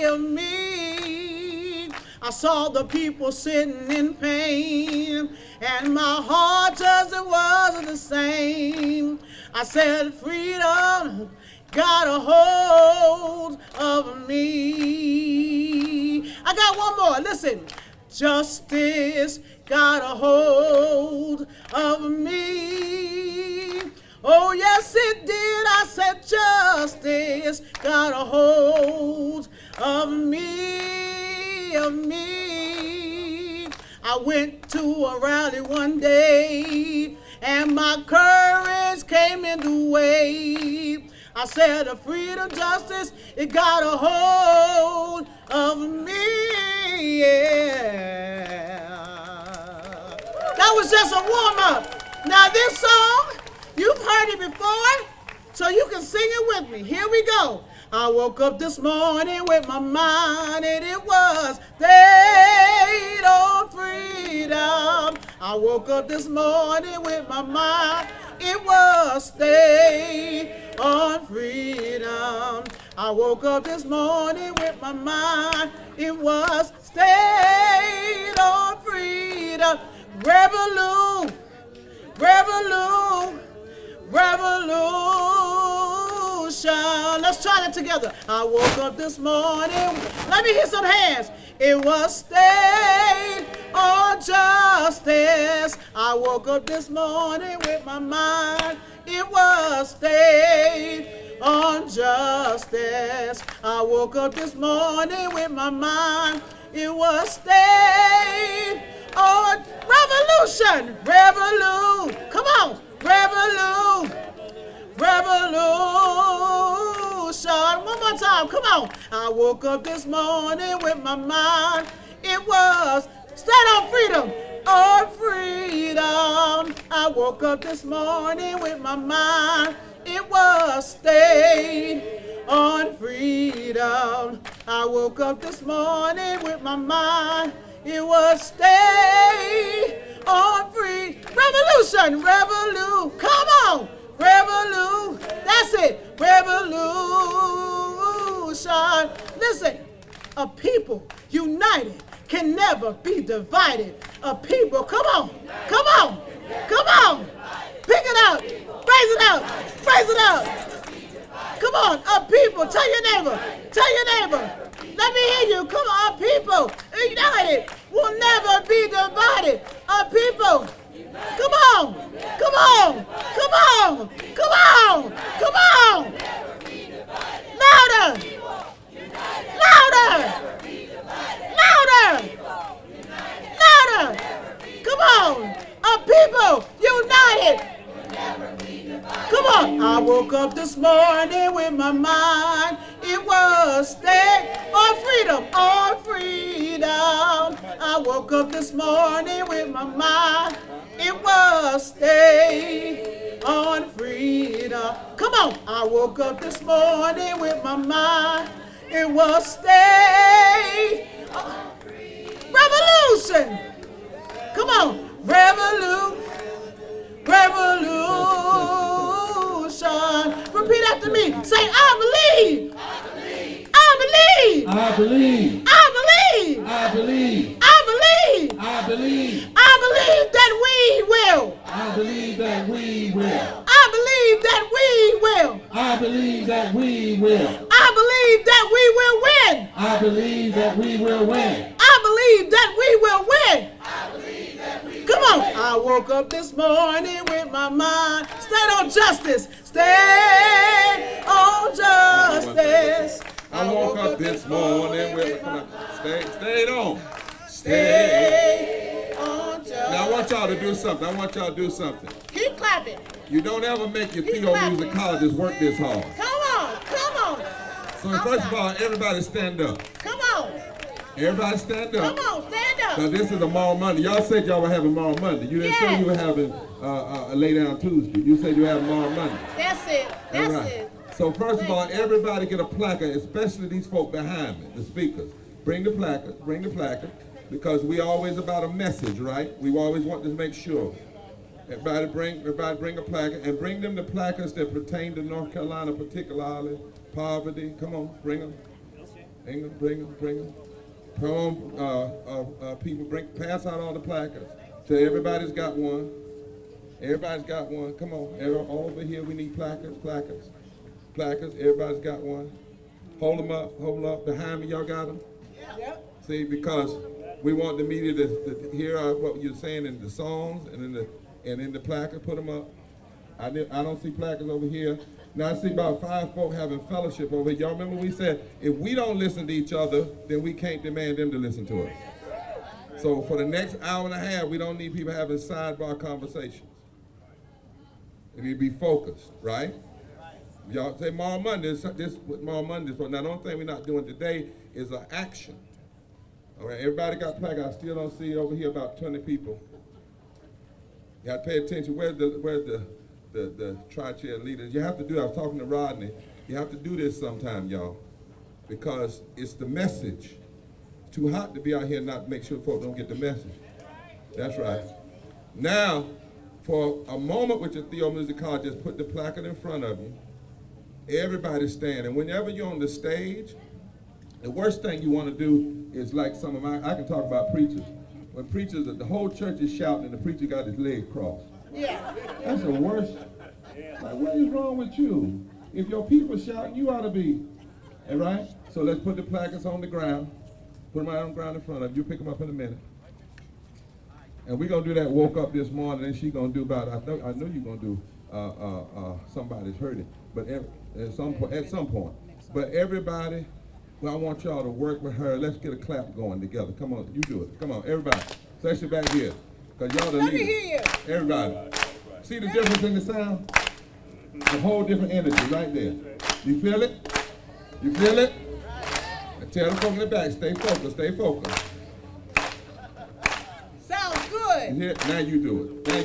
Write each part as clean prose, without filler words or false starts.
of me. I saw the people sitting in pain, and my heart just wasn't the same. I said, freedom got a hold of me. I got one more. Listen. Justice got a hold of me. Oh, yes, it did. I said justice got a hold of me, of me. I went to a rally one day, and my courage came in the way. I said, a freedom, justice, it got a hold of me, yeah. That was just a warm-up. Now this song, you've heard it before, so you can sing it with me. Here we go. I woke up this morning with my mind, and it was stayed on freedom. I woke up this morning with my mind, it was stayed on freedom. I woke up this morning with my mind, it was stayed on freedom. Revolution, revolution, revolution. Let's try that together. I woke up this morning, let me hear some hands. It was stayed on justice. I woke up this morning with my mind, it was stayed on justice. I woke up this morning with my mind, it was stayed on revolution, revolution. Come on, revolution, revolution. One more time, come on. I woke up this morning with my mind, it was stand on freedom, on freedom. I woke up this morning with my mind, it was stayed on freedom. I woke up this morning with my mind, it was stayed on free. Revolution, revolution. Come on, revolution. That's it, revolution. Listen, a people united can never be divided. A people, come on, come on, come on. Pick it up, raise it up, raise it up. Come on, a people, tell your neighbor, let me hear you. Come on, a people united will never be divided. A people, come on, come on, come on, come on, come on. Louder, louder, louder, louder. Come on, a people united. Come on. I woke up this morning with my mind, it was stayed on freedom, on freedom. I woke up this morning with my mind, it was stayed on freedom. Come on. I woke up this morning with my mind, it was stayed on freedom. Revolution. Come on. Revolution. Revolution. Repeat after me. Say, I believe. I believe. I believe. I believe. I believe. I believe. I believe. I believe that we will. I believe that we will. I believe that we will. I believe that we will. I believe that we will win. I believe that we will win. I believe that we will win. Come on. I woke up this morning with my mind. Stay on justice. Stay on justice. I woke up this morning with my stayed on. Stay on justice. Now I want y'all to do something. Keep clapping. You don't ever make your theologists work this hard. Come on. Come on. So first of all, everybody stand up. Come on. Everybody stand up. Come on, stand up. Now this is a Mall Monday. Y'all said y'all were having Mall Monday. You didn't say you were having a lay down Tuesday. You said you were having Mall Monday. That's it. That's right. it. So first of all, everybody get a placard, especially these folk behind me, the speakers. Bring the placard, because we always about a message, right? We always want to make sure. Everybody bring a placard, and bring them the placards that pertain to North Carolina, particularly poverty. Come on, bring them. Bring them. Come on, people, pass out all the placards. So everybody's got one. Everybody's got one. Come on, all over here we need placards. Everybody's got one. Hold them up. Behind me, y'all got them? Yep. See, because we want the media to hear what you're saying in the songs and in the placard. Put them up. I don't see placards over here. Now I see about 5 folk having fellowship over here. Y'all remember we said, if we don't listen to each other, then we can't demand them to listen to us. So for the next hour and a half, we don't need people having sidebar conversations. We need to be focused, right? Y'all say tomorrow Monday, tomorrow Monday. But now the only thing we're not doing today is an action. All right, everybody got placards. I still don't see over here about 20 people. You got to pay attention. Where's the tri-chair leaders? You have to do, I was talking to Rodney, you have to do this sometime, y'all, because it's the message. It's too hot to be out here and not make sure folks don't get the message. That's right. Now, for a moment with your theomusicology, just put the placard in front of you. Everybody stand, and whenever you're on the stage, the worst thing you want to do is like some of I can talk about preachers. When preachers, the whole church is shouting and the preacher got his leg crossed. Yeah. That's the worst. Like, what is wrong with you? If your people shouting, you ought to be. All right? So let's put the placards on the ground. Put them out on the ground in front of you. Pick them up in a minute. And we're going to do that woke up this morning, and she's going to do about, I know you're going to do somebody's hurting. But at some point. But everybody, well, I want y'all to work with her. Let's get a clap going together. Come on, you do it. Come on, everybody. Especially back here. Because y'all the leaders. Let me hear you. Everybody. See the difference in the sound? A whole different energy right there. You feel it? You feel it? And tell the folk in the back, stay focused. Sounds good. Now you do it.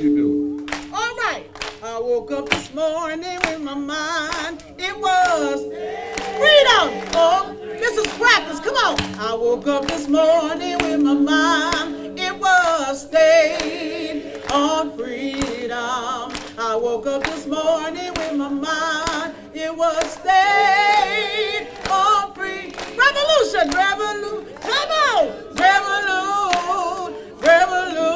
All right. I woke up this morning with my mind. It was freedom. Oh, this is practice. Come on. I woke up this morning with my mind. It was stayed on freedom. I woke up this morning with my mind. It was stayed on free. Revolution. Come on. Revolution.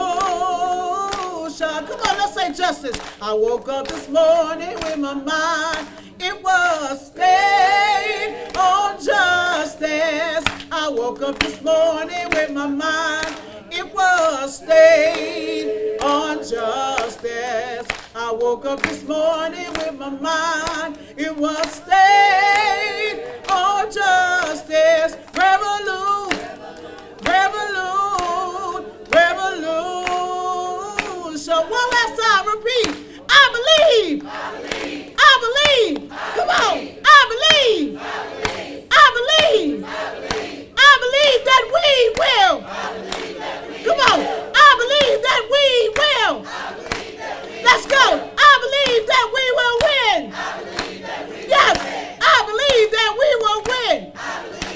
Come on, let's say justice. I woke up this morning with my mind. It was stayed on justice. I woke up this morning with my mind. It was stayed on justice. I woke up this morning with my mind. It was stayed on justice. Revolution. One last time, repeat. I believe. Come on. I believe that we will. Come on. I believe that we will. Let's go. I believe that we will win. Yes, I believe that we will win.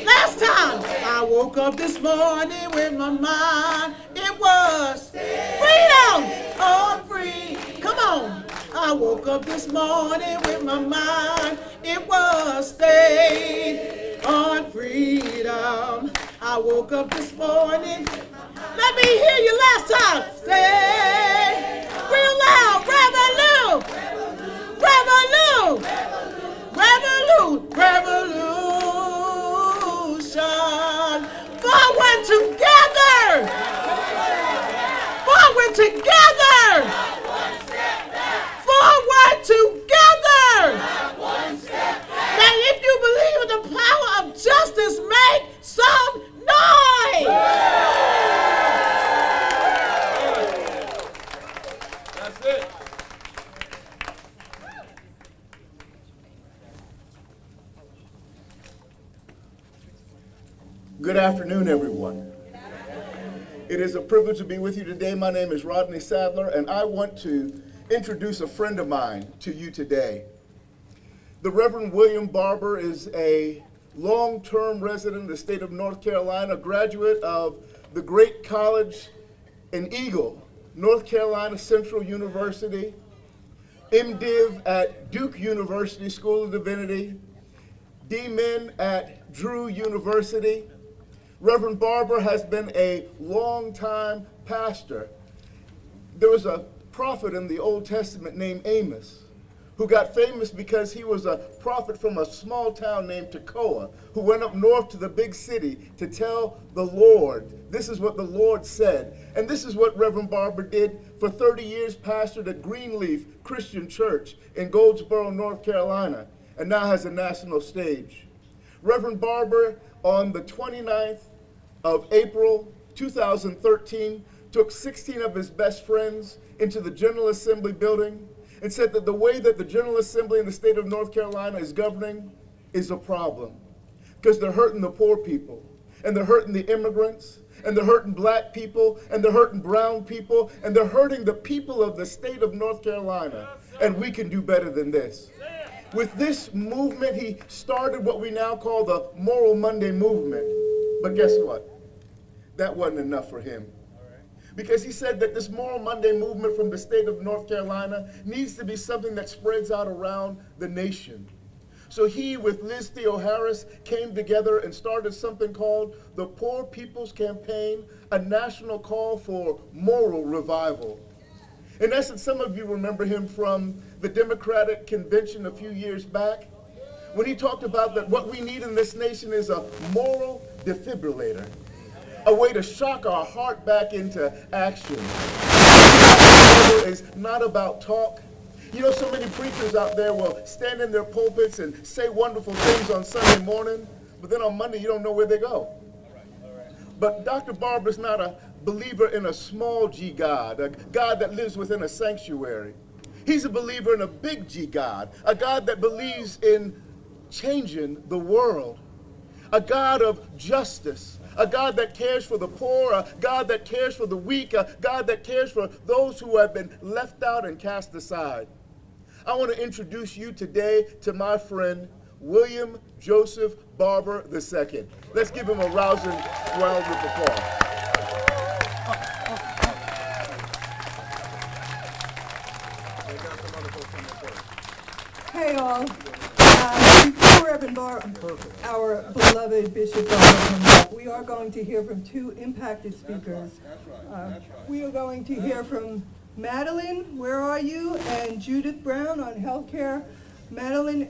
Last time, I woke up this morning with my mind. It was freedom on free. Come on. I woke up this morning with my mind. It was stayed on freedom. I woke up this morning. Let me hear you last time. Stay real loud. Revolution. Forward together. Forward together. Now, if you believe in the power of justice, make some noise. That's it. Good afternoon, everyone. It is a privilege to be with you today. My name is Rodney Sadler, and I want to introduce a friend of mine to you today. The Reverend William Barber is a long-term resident of the state of North Carolina, graduate of the great college in Eagle, North Carolina Central University, MDiv at Duke University School of Divinity, D-Min at Drew University. Reverend Barber has been a long-time pastor. There was a prophet in the Old Testament named Amos who got famous because he was a prophet from a small town named Tekoa who went up north to the big city to tell the Lord, this is what the Lord said. And this is what Reverend Barber did for 30 years, pastored at Greenleaf Christian Church in Goldsboro, North Carolina, and now has a national stage. Reverend Barber, on the 29th of April 2013, took 16 of his best friends into the General Assembly building and said that the way that the General Assembly in the state of North Carolina is governing is a problem because they're hurting the poor people, and they're hurting the immigrants, and they're hurting black people, and they're hurting brown people, and they're hurting the people of the state of North Carolina, and we can do better than this. With this movement, he started what we now call the Moral Monday movement. But guess what? That wasn't enough for him. Because he said that this Moral Monday movement from the state of North Carolina needs to be something that spreads out around the nation. So he, with Liz Theo Harris, came together and started something called the Poor People's Campaign, a national call for moral revival. In essence, some of you remember him from the Democratic Convention a few years back, when he talked about that what we need in this nation is a moral defibrillator, a way to shock our heart back into action. It's not about talk. You know, so many preachers out there will stand in their pulpits and say wonderful things on Sunday morning, but then on Monday you don't know where they go. But Dr. Barber's not a believer in a small G God, a God that lives within a sanctuary. He's a believer in a big G God, a God that believes in changing the world, a God of justice, a God that cares for the poor, a God that cares for the weak, a God that cares for those who have been left out and cast aside. I want to introduce you today to my friend, William Joseph Barber II. Let's give him a rousing round of applause. Hey all. Before Reverend Barber, our beloved Bishop Barber comes up, we are going to hear from two impacted speakers. We are going to hear from Madeline, where are you? And Judith Brown on healthcare. Madeline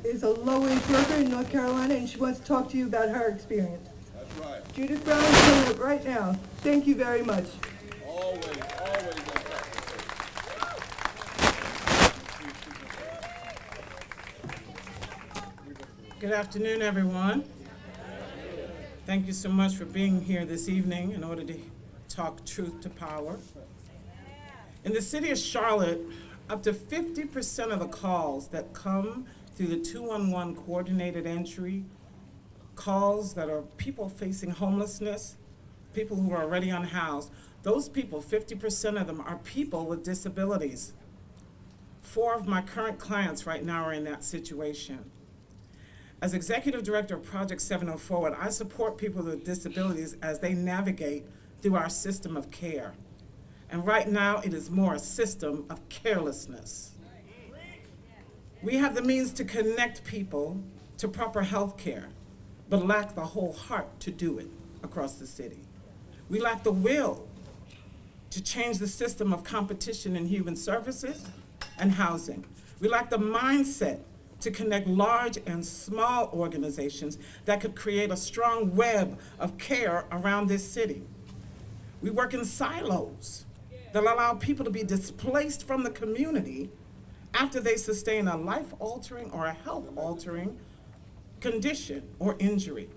is a low-wage worker in North Carolina, and she wants to talk to you about her experience. That's right. Judith Brown is coming up right now. Thank you very much. Always. Good afternoon, everyone. Thank you so much for being here this evening in order to talk truth to power. In the city of Charlotte, up to 50% of the calls that come through the 211 coordinated entry, calls that are people facing homelessness, people who are already unhoused, those people, 50% of them are people with disabilities. 4 of my current clients right now are in that situation. As Executive Director of Project 704 Forward, I support people with disabilities as they navigate through our system of care. And right now, it is more a system of carelessness. We have the means to connect people to proper health care, but lack the whole heart to do it across the city. We lack the will to change the system of competition in human services and housing. We lack the mindset to connect large and small organizations that could create a strong web of care around this city. We work in silos that allow people to be displaced from the community after they sustain a life-altering or a health-altering condition or injury.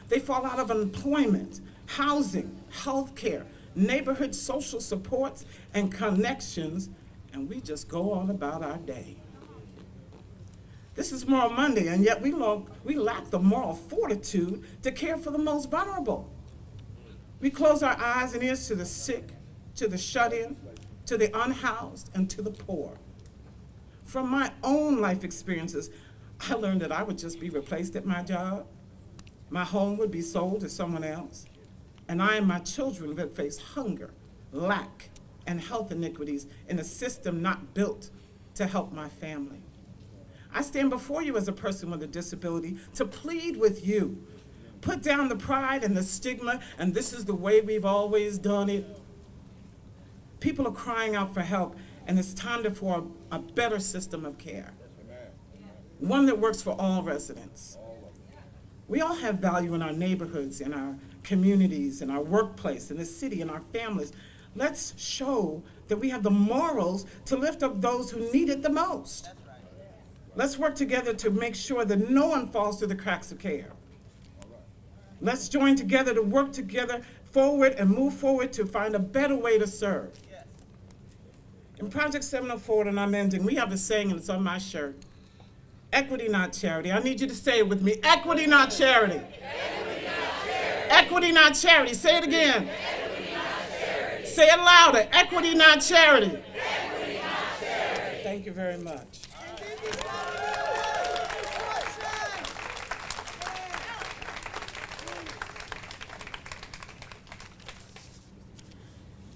They fall out of employment, housing, health care, neighborhood social supports, and connections, and we just go on about our day. This is Moral Monday, and yet we lack the moral fortitude to care for the most vulnerable. We close our eyes and ears to the sick, to the shut-in, to the unhoused, and to the poor. From my own life experiences, I learned that I would just be replaced at my job. My home would be sold to someone else, and I and my children would face hunger, lack, and health iniquities in a system not built to help my family. I stand before you as a person with a disability to plead with you. Put down the pride and the stigma, and this is the way we've always done it. People are crying out for help, and it's time for a better system of care. One that works for all residents. We all have value in our neighborhoods, in our communities, in our workplace, in the city, in our families. Let's show that we have the morals to lift up those who need it the most. Let's work together to make sure that no one falls through the cracks of care. Let's join together to work together forward and move forward to find a better way to serve. In Project 704, and I'm ending, we have a saying, and it's on my shirt. Equity, not charity. I need you to say it with me. Equity, not charity. Equity, not charity. Equity, not charity. Say it again. Equity, not charity. Say it louder. Equity, not charity. Equity, not charity. Thank you very much.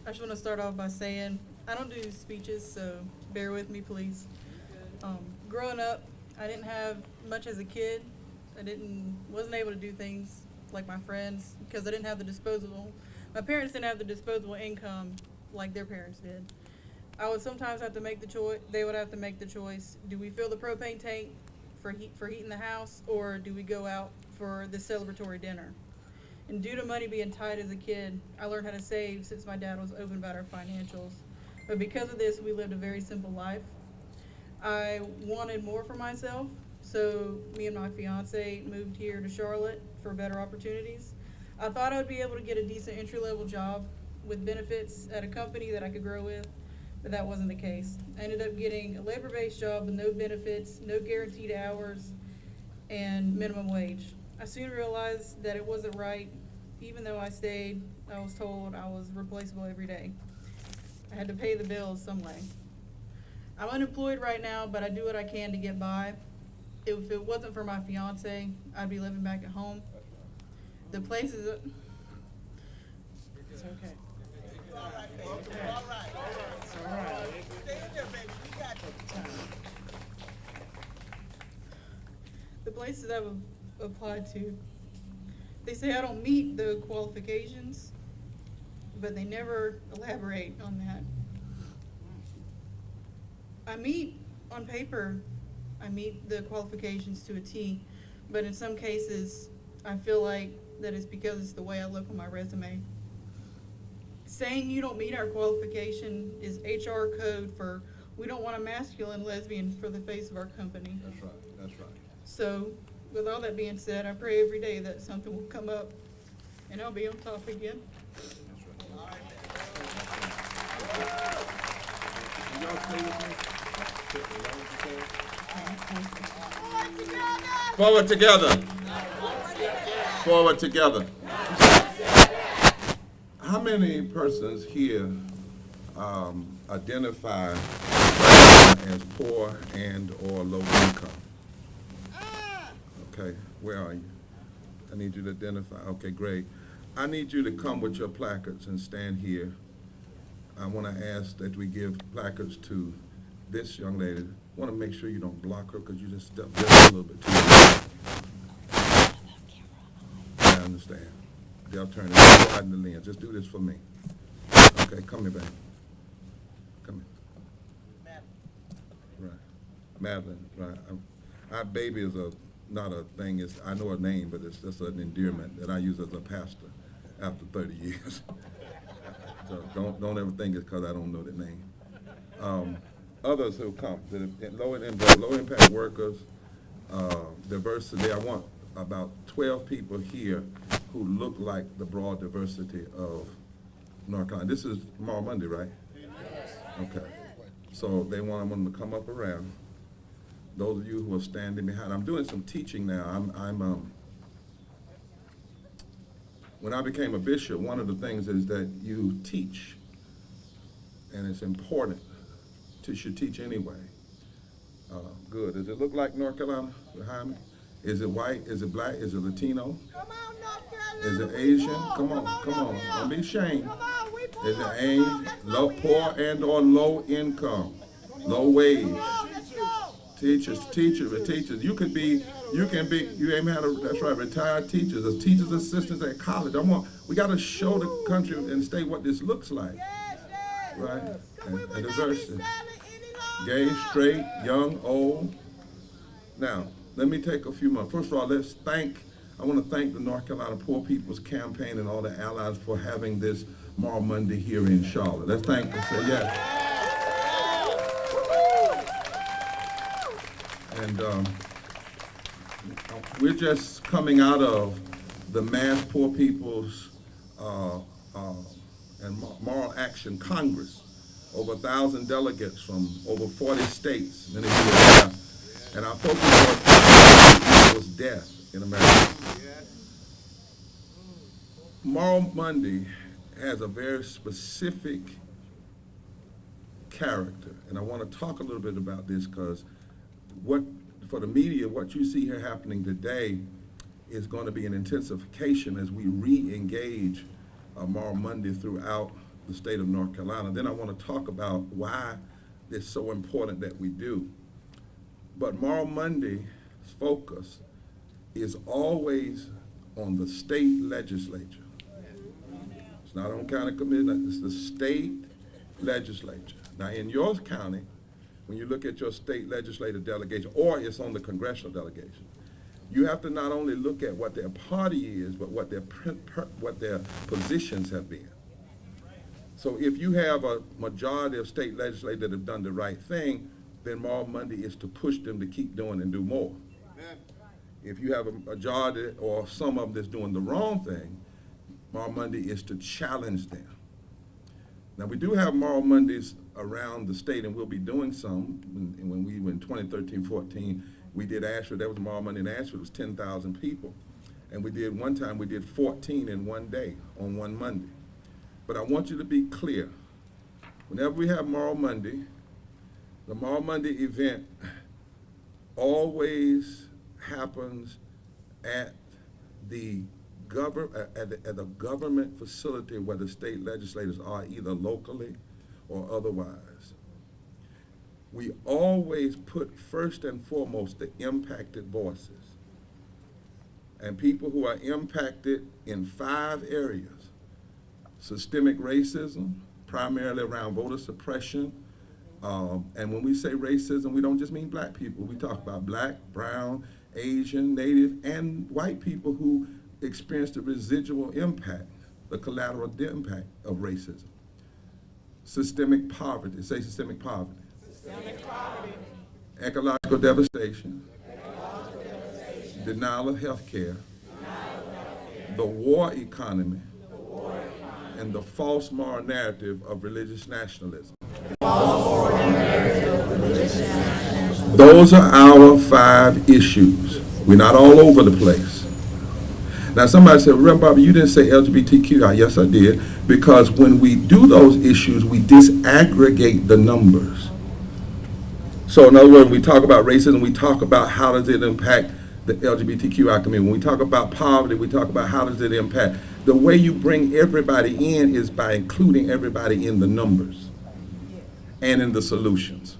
I just want to start off by saying I don't do speeches, so bear with me, please. Growing up, I didn't have much as a kid. Wasn't able to do things like my friends because I didn't have my parents didn't have the disposable income like their parents did. I would sometimes have to make the choice, they would have to make the choice, do we fill the propane tank for heating the house, or do we go out for the celebratory dinner? And due to money being tight as a kid, I learned how to save since my dad was open about our financials. But because of this, we lived a very simple life. I wanted more for myself, so me and my fiance moved here to Charlotte for better opportunities. I thought I would be able to get a decent entry-level job with benefits at a company that I could grow with, but that wasn't the case. I ended up getting a labor-based job with no benefits, no guaranteed hours, and minimum wage. I soon realized that it wasn't right. Even though I stayed, I was told I was replaceable every day. I had to pay the bills some way. I'm unemployed right now, but I do what I can to get by. If it wasn't for my fiance, I'd be living back at home. The places. It's okay. It's all right, baby. It's all right. It's all right. Stay in there, baby. We got you. The places I've applied to, they say I don't meet the qualifications, but they never elaborate on that. On paper, I meet the qualifications to a T, but in some cases, I feel like that it's because it's the way I look on my resume. Saying you don't meet our qualification is HR code for we don't want a masculine lesbian for the face of our company. That's right, that's right. So, with all that being said, I pray every day that something will come up and I'll be on top again. Can y'all stay with me? Forward together. Forward together. How many persons here identify as poor and or low income? Okay, where are you? I need you to identify. Okay, great. I need you to come with your placards and stand here. I want to ask that we give placards to this young lady. I want to make sure you don't block her because you just stepped just a little bit too much. I understand. They'll turn it right in the lens. Just do this for me. Okay, come here, baby. Come here. Right. Madeline, right. Our baby is not a thing. I know her name, but it's just an endearment that I use as a pastor after 30 years. So don't ever think it's because I don't know the name. Others who come, low impact workers, diversity. I want about 12 people here who look like the broad diversity of North Carolina. This is tomorrow Monday, right? Yes. Okay. So they want them to come up around. Those of you who are standing behind, I'm doing some teaching now. When I became a bishop, one of the things is that you teach, and it's important to should teach anyway. Good. Does it look like North Carolina behind me? Is it white? Is it black? Is it Latino? Come on, North Carolina. Is it Asian? Come on. Don't be ashamed. Is it Asian, low, poor and or low income, low wage? Let's go. Teachers. You can be, you ain't had that's right, retired teachers, as teachers assistants at college. We got to show the country and state what this looks like, right? And diversity. Gay, straight, young, old. Now, let me take a few more. First of all, I want to thank the North Carolina Poor People's Campaign and all the allies for having this Moral Monday here in Charlotte. Let's thank them. Say yes. And we're just coming out of the Mass Poor People's and Moral Action Congress. Over 1,000 delegates from over 40 states, many of you are there. And our focus was death in America. Moral Monday has a very specific character, and I want to talk a little bit about this because for the media, what you see here happening today is going to be an intensification as we re-engage Moral Monday throughout the state of North Carolina. Then I want to talk about why it's so important that we do. But Moral Monday's focus is always on the state legislature. It's not on county committee, it's the state legislature. Now in your county, when you look at your state legislative delegation, or it's on the congressional delegation, you have to not only look at what their party is, but what their positions have been. So if you have a majority of state legislators that have done the right thing, then Moral Monday is to push them to keep doing and do more. If you have a majority or some of them that's doing the wrong thing, Moral Monday is to challenge them. Now we do have Moral Mondays around the state, and we'll be doing some. When we were in 2013-14, we did Ashford. That was Moral Monday in Ashford. It was 10,000 people. And one time we did 14 in one day on one Monday. But I want you to be clear. Whenever we have Moral Monday, the Moral Monday event always happens at the government facility where the state legislators are, either locally or otherwise. We always put first and foremost the impacted voices. And people who are impacted in 5 areas: systemic racism, primarily around voter suppression. And when we say racism, we don't just mean black people. We talk about black, brown, Asian, Native, and white people who experience the residual impact, the collateral impact of racism. Systemic poverty. Say systemic poverty. Systemic poverty. Ecological devastation. Denial of health care. The war economy. And the false moral narrative of religious nationalism. Those are our 5 issues. We're not all over the place. Now somebody said, Reverend Barber, you didn't say LGBTQI. Yes, I did, because when we do those issues, we disaggregate the numbers. So in other words, when we talk about racism, we talk about how does it impact the LGBTQI community. When we talk about poverty, we talk about how does it impact. The way you bring everybody in is by including everybody in the numbers and in the solutions.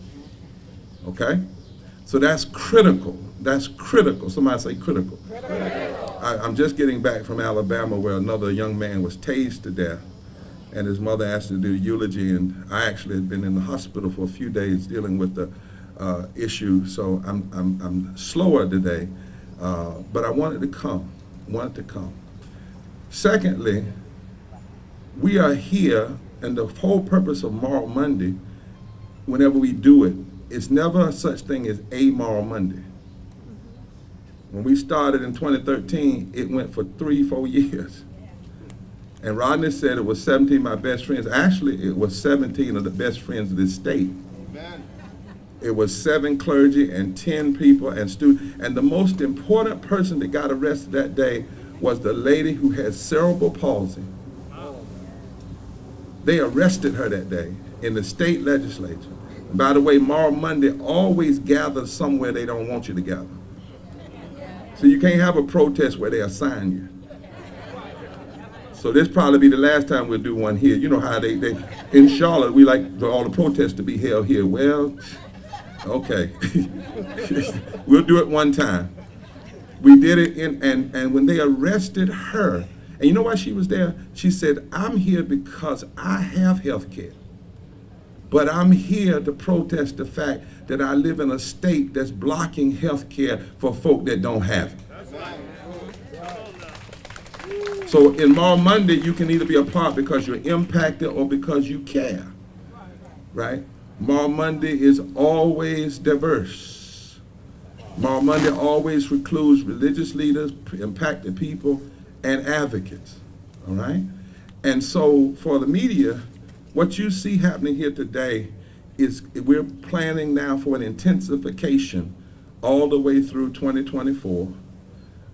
Okay? So that's critical. That's critical. Somebody say critical. I'm just getting back from Alabama where another young man was tased to death, and his mother asked to do a eulogy, and I actually had been in the hospital for a few days dealing with the issue, so I'm slower today, but I wanted to come. Secondly, we are here, and the whole purpose of Moral Monday, whenever we do it, it's never such thing as a Moral Monday. When we started in 2013, it went for 3-4 years. And Rodney said it was 17 of my best friends. Actually, it was 17 of the best friends of this state. Amen. It was 7 clergy and 10 people and students. And the most important person that got arrested that day was the lady who had cerebral palsy. They arrested her that day in the state legislature. By the way, Moral Monday always gathers somewhere they don't want you to gather. So you can't have a protest where they assign you. So this probably be the last time we'll do one here. You know how they in Charlotte, we like for all the protests to be held here. Well, Okay. We'll do it one time. We did it and when they arrested her, and you know why she was there? She said, I'm here because I have health care. But I'm here to protest the fact that I live in a state that's blocking health care for folk that don't have it. So in Mall Monday, you can either be a part because you're impacted or because you care, right? Mall Monday is always diverse. Mall Monday always includes religious leaders, impacted people, and advocates, all right? And so for the media, what you see happening here today is we're planning now for an intensification all the way through 2024.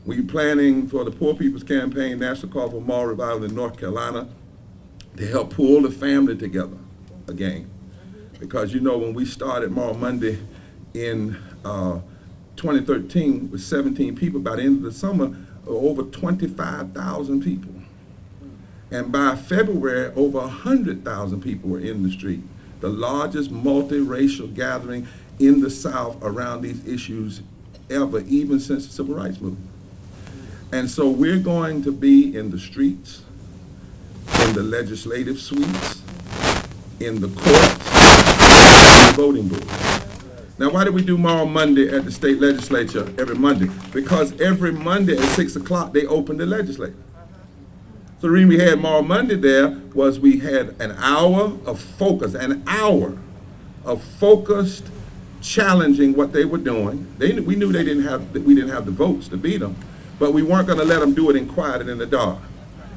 We're planning for the Poor People's Campaign National Call for Mall Revival in North Carolina to help pull the family together again. Because you know when we started Mall Monday in 2013 with 17 people, by the end of the summer, over 25,000 people. And by February, over 100,000 people were in the street. The largest multiracial gathering in the South around these issues ever, even since the Civil Rights Movement. And so we're going to be in the streets, in the legislative suites, in the courts, and the voting booths. Now, why do we do Mall Monday at the state legislature every Monday? Because every Monday at 6 o'clock, they open the legislature. So the reason we had Mall Monday there was we had an hour of focus, an hour of focused challenging what they were doing. We knew we didn't have the votes to beat them, but we weren't going to let them do it in quiet and in the dark.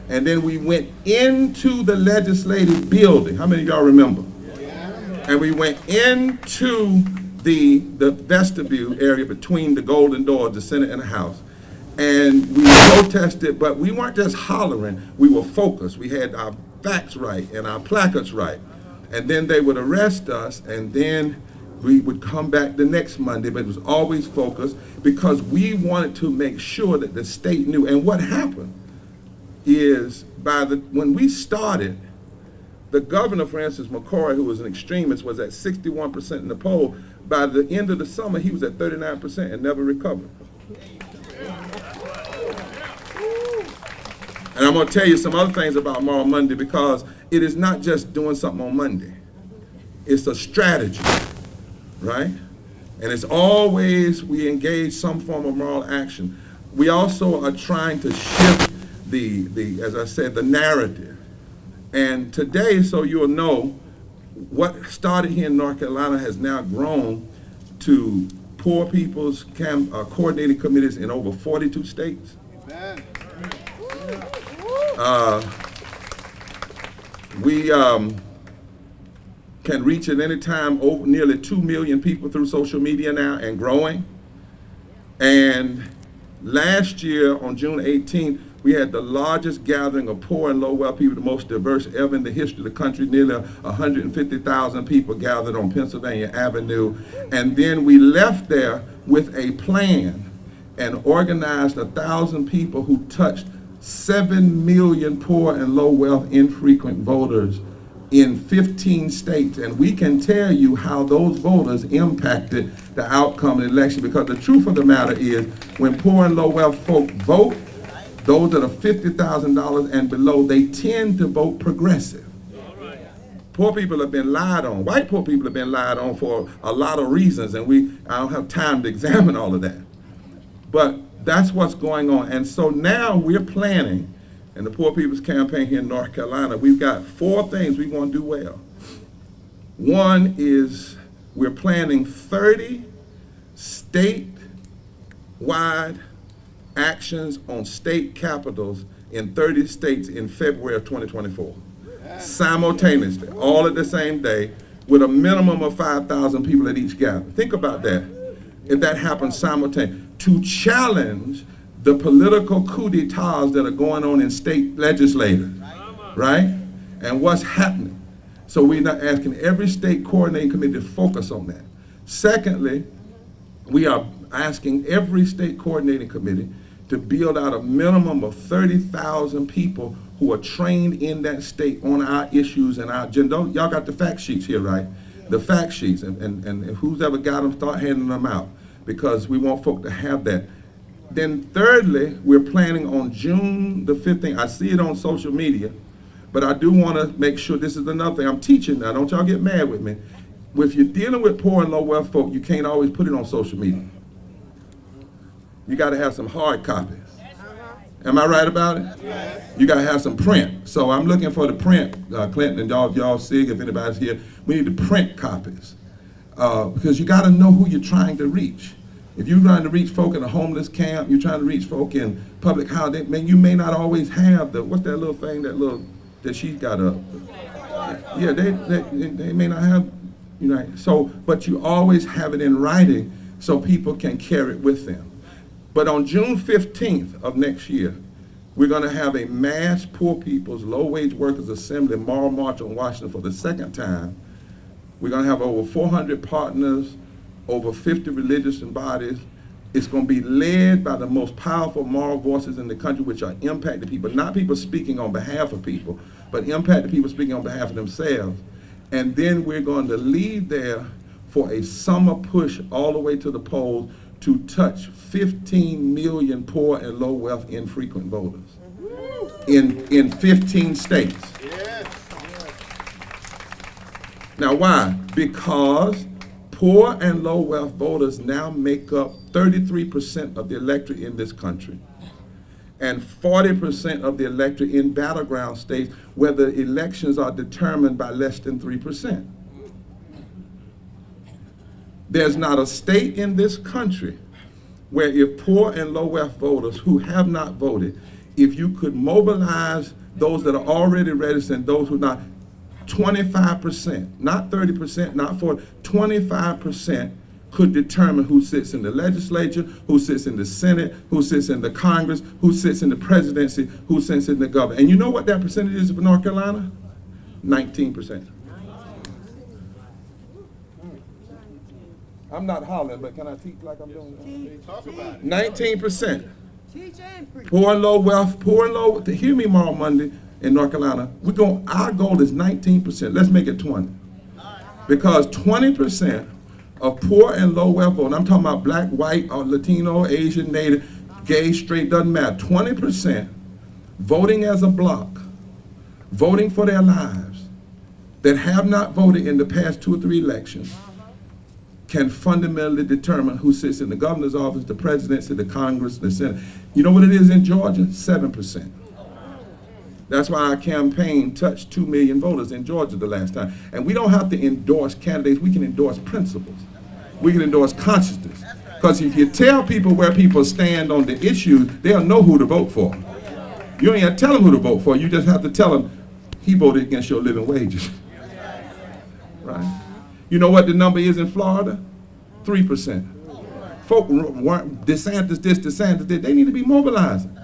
And then we went into the legislative building. How many of y'all remember? And we went into the vestibule area between the Golden Doors, the Senate and the House. And we protested, but we weren't just hollering, we were focused. We had our facts right and our placards right. And then they would arrest us, and then we would come back the next Monday, but it was always focused because we wanted to make sure that the state knew. And what happened is when we started, the governor, for instance, McCoy, who was an extremist, was at 61% in the poll. By the end of the summer, he was at 39% and never recovered. And I'm going to tell you some other things about Mall Monday because it is not just doing something on Monday. It's a strategy, right? And it's always we engage some form of moral action. We also are trying to shift as I said, the narrative. And today, so you'll know, what started here in North Carolina has now grown to poor people's coordinating committees in over 42 states. We can reach at any time over nearly 2 million people through social media now and growing. And last year on June 18th, we had the largest gathering of poor and low wealth people, the most diverse ever in the history of the country. Nearly 150,000 people gathered on Pennsylvania Avenue. And then we left there with a plan and organized 1,000 people who touched 7 million poor and low wealth infrequent voters in 15 states. And we can tell you how those voters impacted the outcome of the election, because the truth of the matter is when poor and low wealth folk vote, those that are $50,000 and below, they tend to vote progressive. Poor people have been lied on. White poor people have been lied on for a lot of reasons, and I don't have time to examine all of that. But that's what's going on. And so now we're planning, in the Poor People's Campaign here in North Carolina, we've got 4 things we want to do well. One is we're planning 30 statewide actions on state capitals in 30 states in February of 2024. Simultaneously, all at the same day, with a minimum of 5,000 people at each gathering. Think about that. If that happens simultaneously, to challenge the political coup d'etats that are going on in state legislators, right? And what's happening. So we're not asking every state coordinating committee to focus on that. Secondly, we are asking every state coordinating committee to build out a minimum of 30,000 people who are trained in that state on our issues and our agenda. Y'all got the fact sheets here, right? the fact sheets, and who's ever got them, start handing them out, because we want folk to have that. Then thirdly, we're planning on June the 15th. I see it on social media, but I do want to make sure, this is another thing I'm teaching now, don't y'all get mad with me. If you're dealing with poor and low wealth folk, you can't always put it on social media. You got to have some hard copies. Am I right about it? Yes. You got to have some print. So I'm looking for the print, Clinton, and y'all see if anybody's here. We need to print copies because you got to know who you're trying to reach. If you're trying to reach folk in a homeless camp, you're trying to reach folk in public housing, man, you may not always have the, what's that little thing, that she's got up? Yeah, they may not have, you know, so, but you always have it in writing so people can carry it with them. But on June 15th of next year, we're going to have a mass poor people's low-wage workers assembly moral march on Washington for the second time. We're going to have over 400 partners, over 50 religious bodies. It's going to be led by the most powerful moral voices in the country, which are impacted people, not people speaking on behalf of people, but impacted people speaking on behalf of themselves. And then we're going to lead there for a summer push all the way to the polls to touch 15 million poor and low wealth infrequent voters in 15 states. Now why? Because poor and low wealth voters now make up 33% of the electorate in this country and 40% of the electorate in battleground states where the elections are determined by less than 3%. There's not a state in this country where if poor and low wealth voters who have not voted, if you could mobilize those that are already registered and those who are not, 25%, not 30%, not 40%, 25% could determine who sits in the legislature, who sits in the Senate, who sits in the Congress, who sits in the presidency, who sits in the government. And you know what that percentage is for North Carolina? 19%. I'm not hollering, but can I teach like I'm doing? Talk about it. 19%. Poor and low wealth, poor and low, to hear me tomorrow Monday in North Carolina, our goal is 19%. Let's make it 20. Because 20% of poor and low wealth vote, I'm talking about black, white, or Latino, Asian, Native, gay, straight, doesn't matter. 20% voting as a block, voting for their lives, that have not voted in the past 2 or 3 elections, can fundamentally determine who sits in the governor's office, the presidency, the Congress, the Senate. You know what it is in Georgia? 7%. That's why our campaign touched 2 million voters in Georgia the last time. And we don't have to endorse candidates, we can endorse principles. We can endorse consciousness. Because if you tell people where people stand on the issues, they'll know who to vote for. You don't even have to tell them who to vote for, you just have to tell them, he voted against your living wages. Right? You know what the number is in Florida? 3%. Folk weren't DeSantis this, DeSantis that. They need to be mobilizing.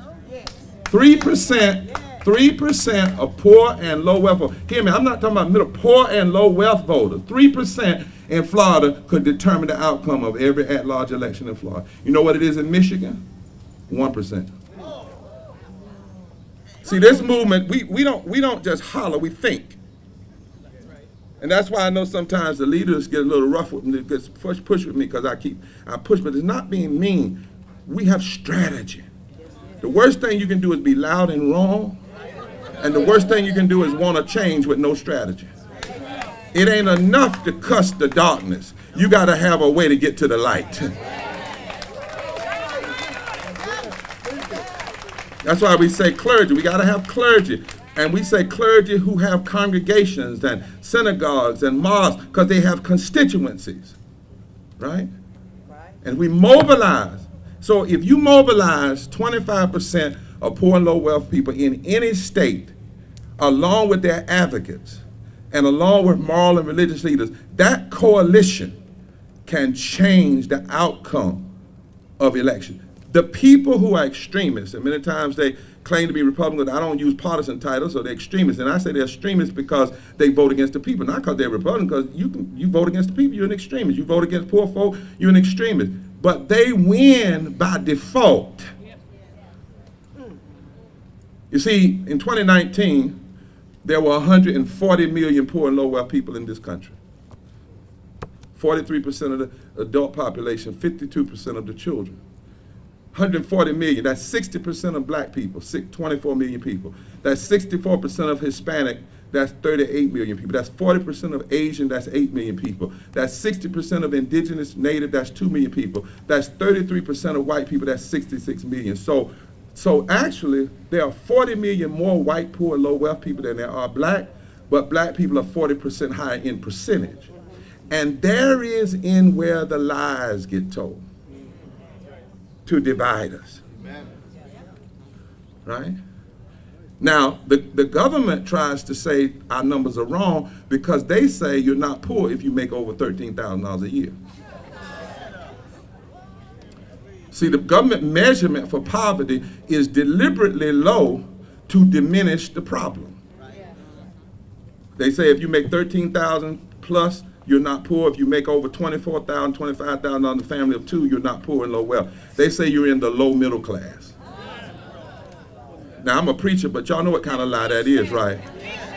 3% of poor and low wealth voters. Hear me, I'm not talking about middle, poor and low wealth voters. 3% in Florida could determine the outcome of every at-large election in Florida. You know what it is in Michigan? 1%. See, this movement, we don't just holler, we think. And that's why I know sometimes the leaders get a little rough with me, push with me because I push, but it's not being mean. We have strategy. The worst thing you can do is be loud and wrong, and the worst thing you can do is want to change with no strategy. It ain't enough to cuss the darkness. You got to have a way to get to the light. That's why we say clergy. We got to have clergy. And we say clergy who have congregations and synagogues and mosques because they have constituencies, right? And we mobilize. So if you mobilize 25% of poor and low wealth people in any state, along with their advocates and along with moral and religious leaders, that coalition can change the outcome of election. The people who are extremists, and many times they claim to be Republicans, I don't use partisan titles, so they're extremists. And I say they're extremists because they vote against the people, not because they're Republican, because you vote against the people, you're an extremist. You vote against poor folk, you're an extremist. But they win by default. You see, in 2019, there were 140 million poor and low wealth people in this country. 43% of the adult population, 52% of the children. 140 million, that's 60% of black people, 24 million people. That's 64% of Hispanic, that's 38 million people. That's 40% of Asian, that's 8 million people. That's 60% of indigenous native, that's 2 million people. That's 33% of white people, that's 66 million. So actually, there are 40 million more white, poor, low wealth people than there are black, but black people are 40% higher in percentage. And there is in where the lies get told to divide us. Right? Now, the government tries to say our numbers are wrong because they say you're not poor if you make over $13,000 a year. See, the government measurement for poverty is deliberately low to diminish the problem. They say if you make $13,000 plus, you're not poor. If you make over $24,000, $25,000 on a family of two, you're not poor and low wealth. They say you're in the low middle class. Now, I'm a preacher, but y'all know what kind of lie that is, right?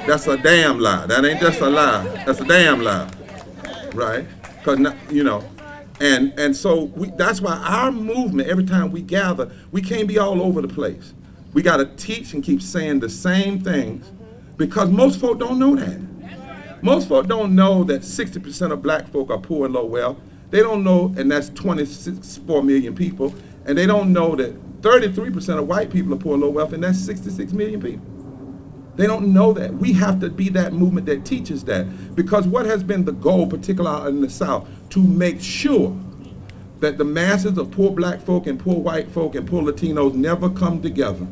That's a damn lie. That ain't just a lie. That's a damn lie, right? Because, you know, and so that's why our movement, every time we gather, we can't be all over the place. We got to teach and keep saying the same things because most folk don't know that. Most folk don't know that 60% of black folk are poor and low wealth. They don't know, and that's 24 million people, and they don't know that 33% of white people are poor and low wealth, and that's 66 million people. They don't know that. We have to be that movement that teaches that. Because what has been the goal, particularly out in the South, to make sure that the masses of poor black folk and poor white folk and poor Latinos never come together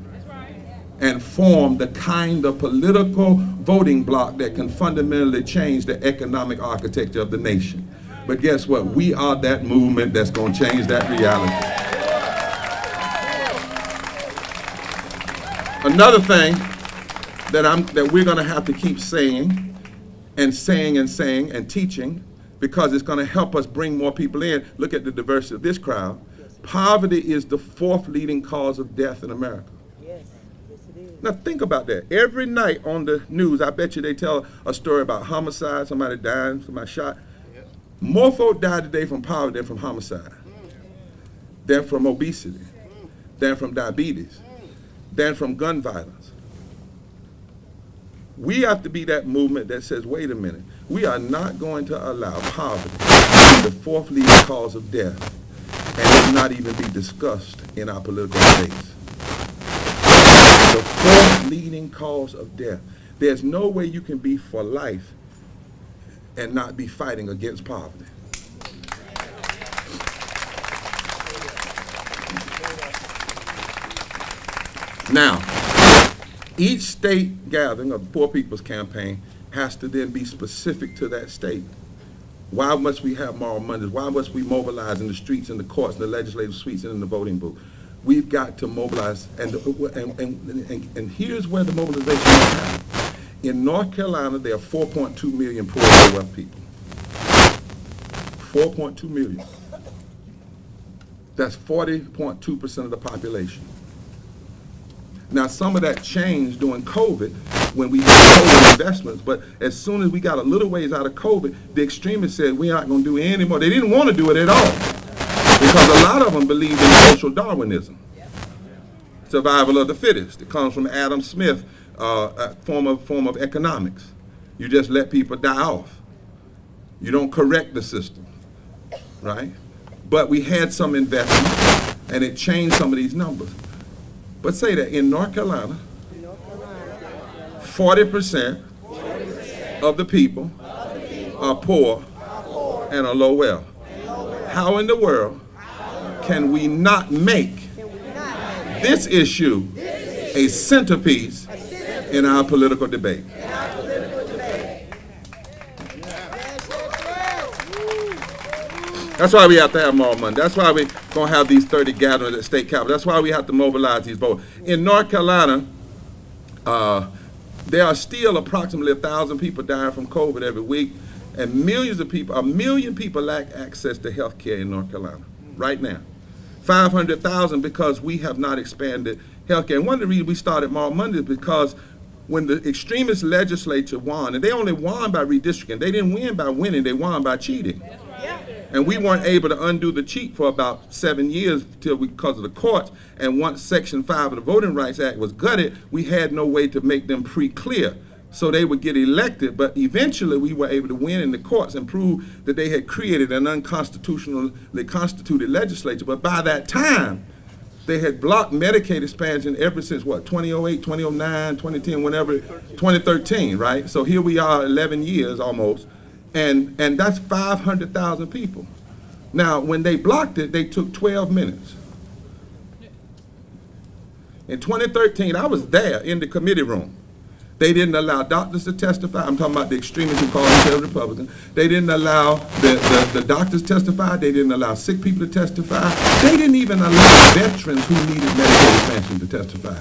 and form the kind of political voting bloc that can fundamentally change the economic architecture of the nation. But guess what? We are that movement that's going to change that reality. Another thing that we're going to have to keep saying and teaching, because it's going to help us bring more people in. Look at the diversity of this crowd. Poverty is the 4th leading cause of death in America. Now think about that. Every night on the news, I bet you they tell a story about homicide, somebody dying, somebody shot. More folk die today from poverty than from homicide, than from obesity, than from diabetes, than from gun violence. We have to be that movement that says, wait a minute, we are not going to allow poverty to be the 4th leading cause of death and it not even be discussed in our political debates. The 4th leading cause of death. There's no way you can be for life and not be fighting against poverty. Now, each state gathering of Poor People's Campaign has to then be specific to that state. Why must we have moral Mondays? Why must we mobilize in the streets, in the courts, in the legislative suites, and in the voting booth? We've got to mobilize, and here's where the mobilization is happening. In North Carolina, there are 4.2 million poor and low wealth people. 4.2 million. That's 40.2% of the population. Now, some of that changed during COVID when we had COVID investments, but as soon as we got a little ways out of COVID, the extremists said we're not going to do it anymore. They didn't want to do it at all because a lot of them believed in social Darwinism, survival of the fittest. It comes from Adam Smith, a form of economics. You just let people die off. You don't correct the system, right? But we had some investment, and it changed some of these numbers. But say that in North Carolina, 40% of the people are poor and are low wealth. How in the world can we not make this issue a centerpiece in our political debate? That's why we have to have Moral Monday. That's why we're going to have these 30 gatherings at State Capitol. That's why we have to mobilize these voters. In North Carolina, there are still approximately 1,000 people dying from COVID every week, and millions of people, 1 million people lack access to health care in North Carolina right now. 500,000 because we have not expanded health care. And one of the reasons we started Moral Monday is because when the extremist legislature won, and they only won by redistricting, they didn't win by winning, they won by cheating. And we weren't able to undo the cheat for about 7 years because of the courts. And once Section 5 of the Voting Rights Act was gutted, we had no way to make them pre-clear. So they would get elected, but eventually we were able to win in the courts and prove that they had created an unconstitutionally constituted legislature. But by that time, they had blocked Medicaid expansion ever since, 2008, 2009, 2010, whenever, 2013, right? So here we are, 11 years almost, and that's 500,000 people. Now, when they blocked it, they took 12 minutes. In 2013, I was there in the committee room. They didn't allow doctors to testify. I'm talking about the extremists who call themselves Republicans. They didn't allow the doctors to testify. They didn't allow sick people to testify. They didn't even allow veterans who needed Medicaid expansion to testify.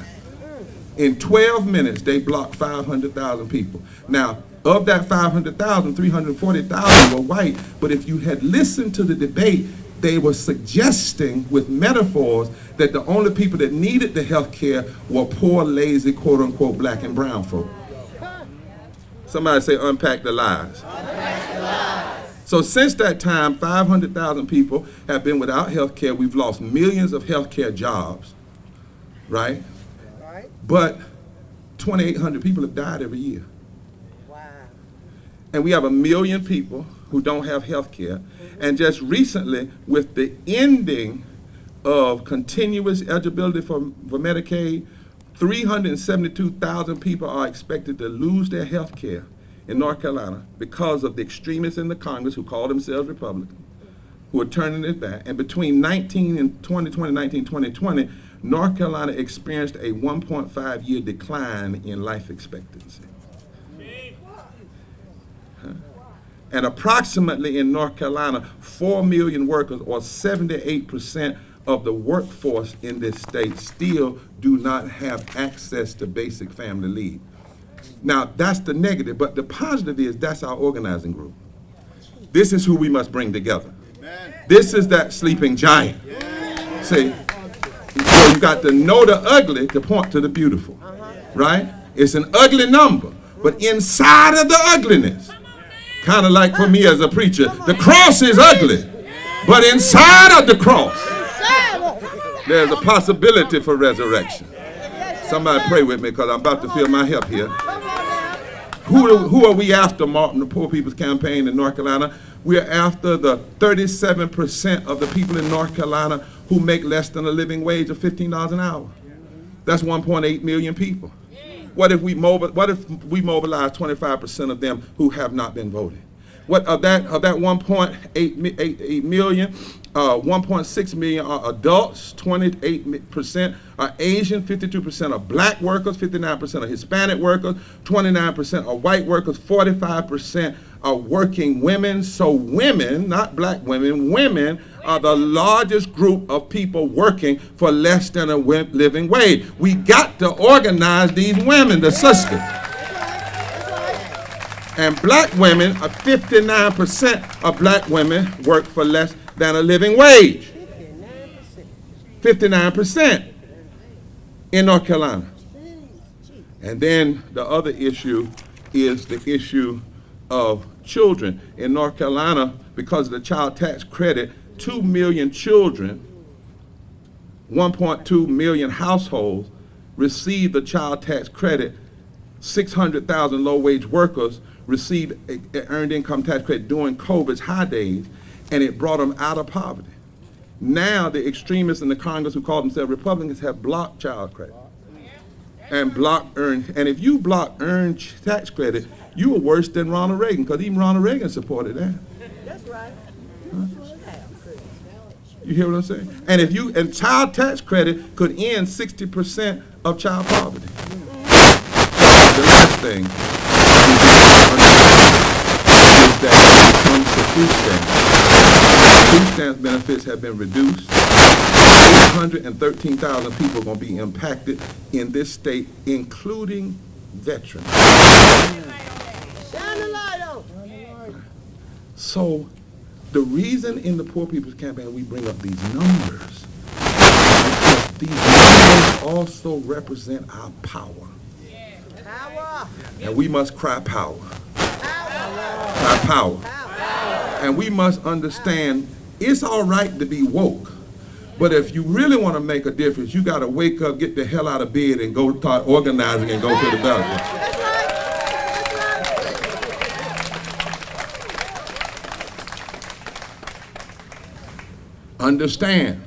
In 12 minutes, they blocked 500,000 people. Now, of that 500,000, 340,000 were white, but if you had listened to the debate, they were suggesting with metaphors that the only people that needed the health care were poor, lazy, quote unquote, black and brown folk. Somebody say, unpack the lies. Unpack the lies. So since that time, 500,000 people have been without health care. We've lost millions of health care jobs, right? But 2,800 people have died every year. Wow. And we have 1 million people who don't have health care. And just recently, with the ending of continuous eligibility for Medicaid, 372,000 people are expected to lose their health care in North Carolina because of the extremists in the Congress who call themselves Republicans, who are turning it back. And between 2020, North Carolina experienced a 1.5-year decline in life expectancy. And approximately in North Carolina, 4 million workers, or 78% of the workforce in this state, still do not have access to basic family leave. Now, that's the negative, but the positive is that's our organizing group. This is who we must bring together. This is that sleeping giant. See, so you got to know the ugly to point to the beautiful, right? It's an ugly number, but inside of the ugliness, kind of like for me as a preacher, the cross is ugly, but inside of the cross, there's a possibility for resurrection. Somebody pray with me because I'm about to feel my help here. Who are we after, Martin, the Poor People's Campaign in North Carolina? We're after the 37% of the people in North Carolina who make less than a living wage of $15 an hour. That's 1.8 million people. What if we mobilize 25% of them who have not been voted? What of that 1.8 million, 1.6 million are adults, 28% are Asian, 52% are black workers, 59% are Hispanic workers, 29% are white workers, 45% are working women. So women, not black women, women are the largest group of people working for less than a living wage. We got to organize these women, the sisters. And black women, 59% of black women work for less than a living wage. 59% in North Carolina. And then the other issue is the issue of children. In North Carolina, because of the child tax credit, 2 million children, 1.2 million households receive the child tax credit. 600,000 low-wage workers received an earned income tax credit during COVID's high days, and it brought them out of poverty. Now the extremists in the Congress who call themselves Republicans have blocked child credit and blocked earned. And if you block earned tax credit, you are worse than Ronald Reagan, because even Ronald Reagan supported that. That's right. You hear what I'm saying? And child tax credit could end 60% of child poverty. The last thing is that when it comes to food stamps, food stamps benefits have been reduced. 813,000 people are going to be impacted in this state, including veterans. So the reason in the Poor People's Campaign we bring up these numbers is because these numbers also represent our power. And we must cry power. Cry power. And we must understand it's all right to be woke. But if you really want to make a difference, you got to wake up, get the hell out of bed, and go start organizing and go to the ballot. Understand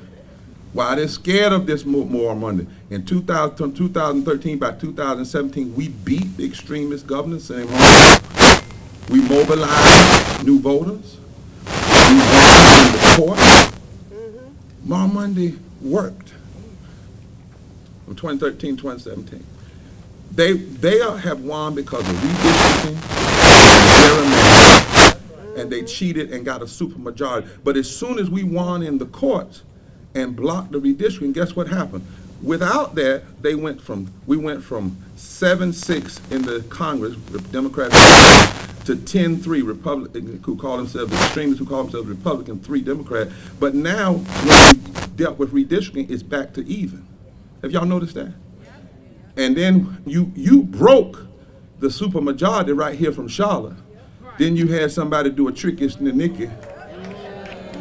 why they're scared of this more money. In 2013, by 2017, we beat the extremist governors. We mobilized new voters. We won in the court. Monday worked from 2013 to 2017. They have won because of redistricting, and they cheated and got a supermajority. But as soon as we won in the courts and blocked the redistricting, guess what happened? Without that, we went from 7-6 in the Congress, Democrats, to 10-3 Republican, who call themselves extremists, who call themselves Republican, 3 Democrat. But now, when we dealt with redistricting, it's back to even. Have y'all noticed that? And then you broke the supermajority right here from Charlotte. Then you had somebody do a tricky sneaky.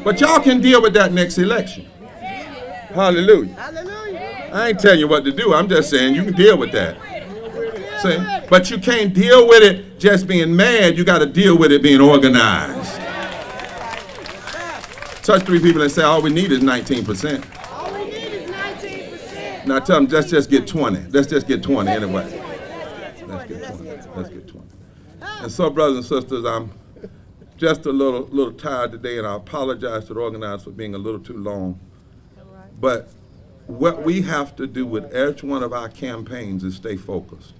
But y'all can deal with that next election. Hallelujah. I ain't telling you what to do. I'm just saying you can deal with that. See? But you can't deal with it just being mad. You got to deal with it being organized. Touch 3 people and say, all we need is 19%. All we need is 19%. Now tell them, let's just get 20. Let's just get 20 anyway. Let's get 20. And so, brothers and sisters, I'm just a little tired today, and I apologize to the organizers for being a little too long. But what we have to do with each one of our campaigns is stay focused.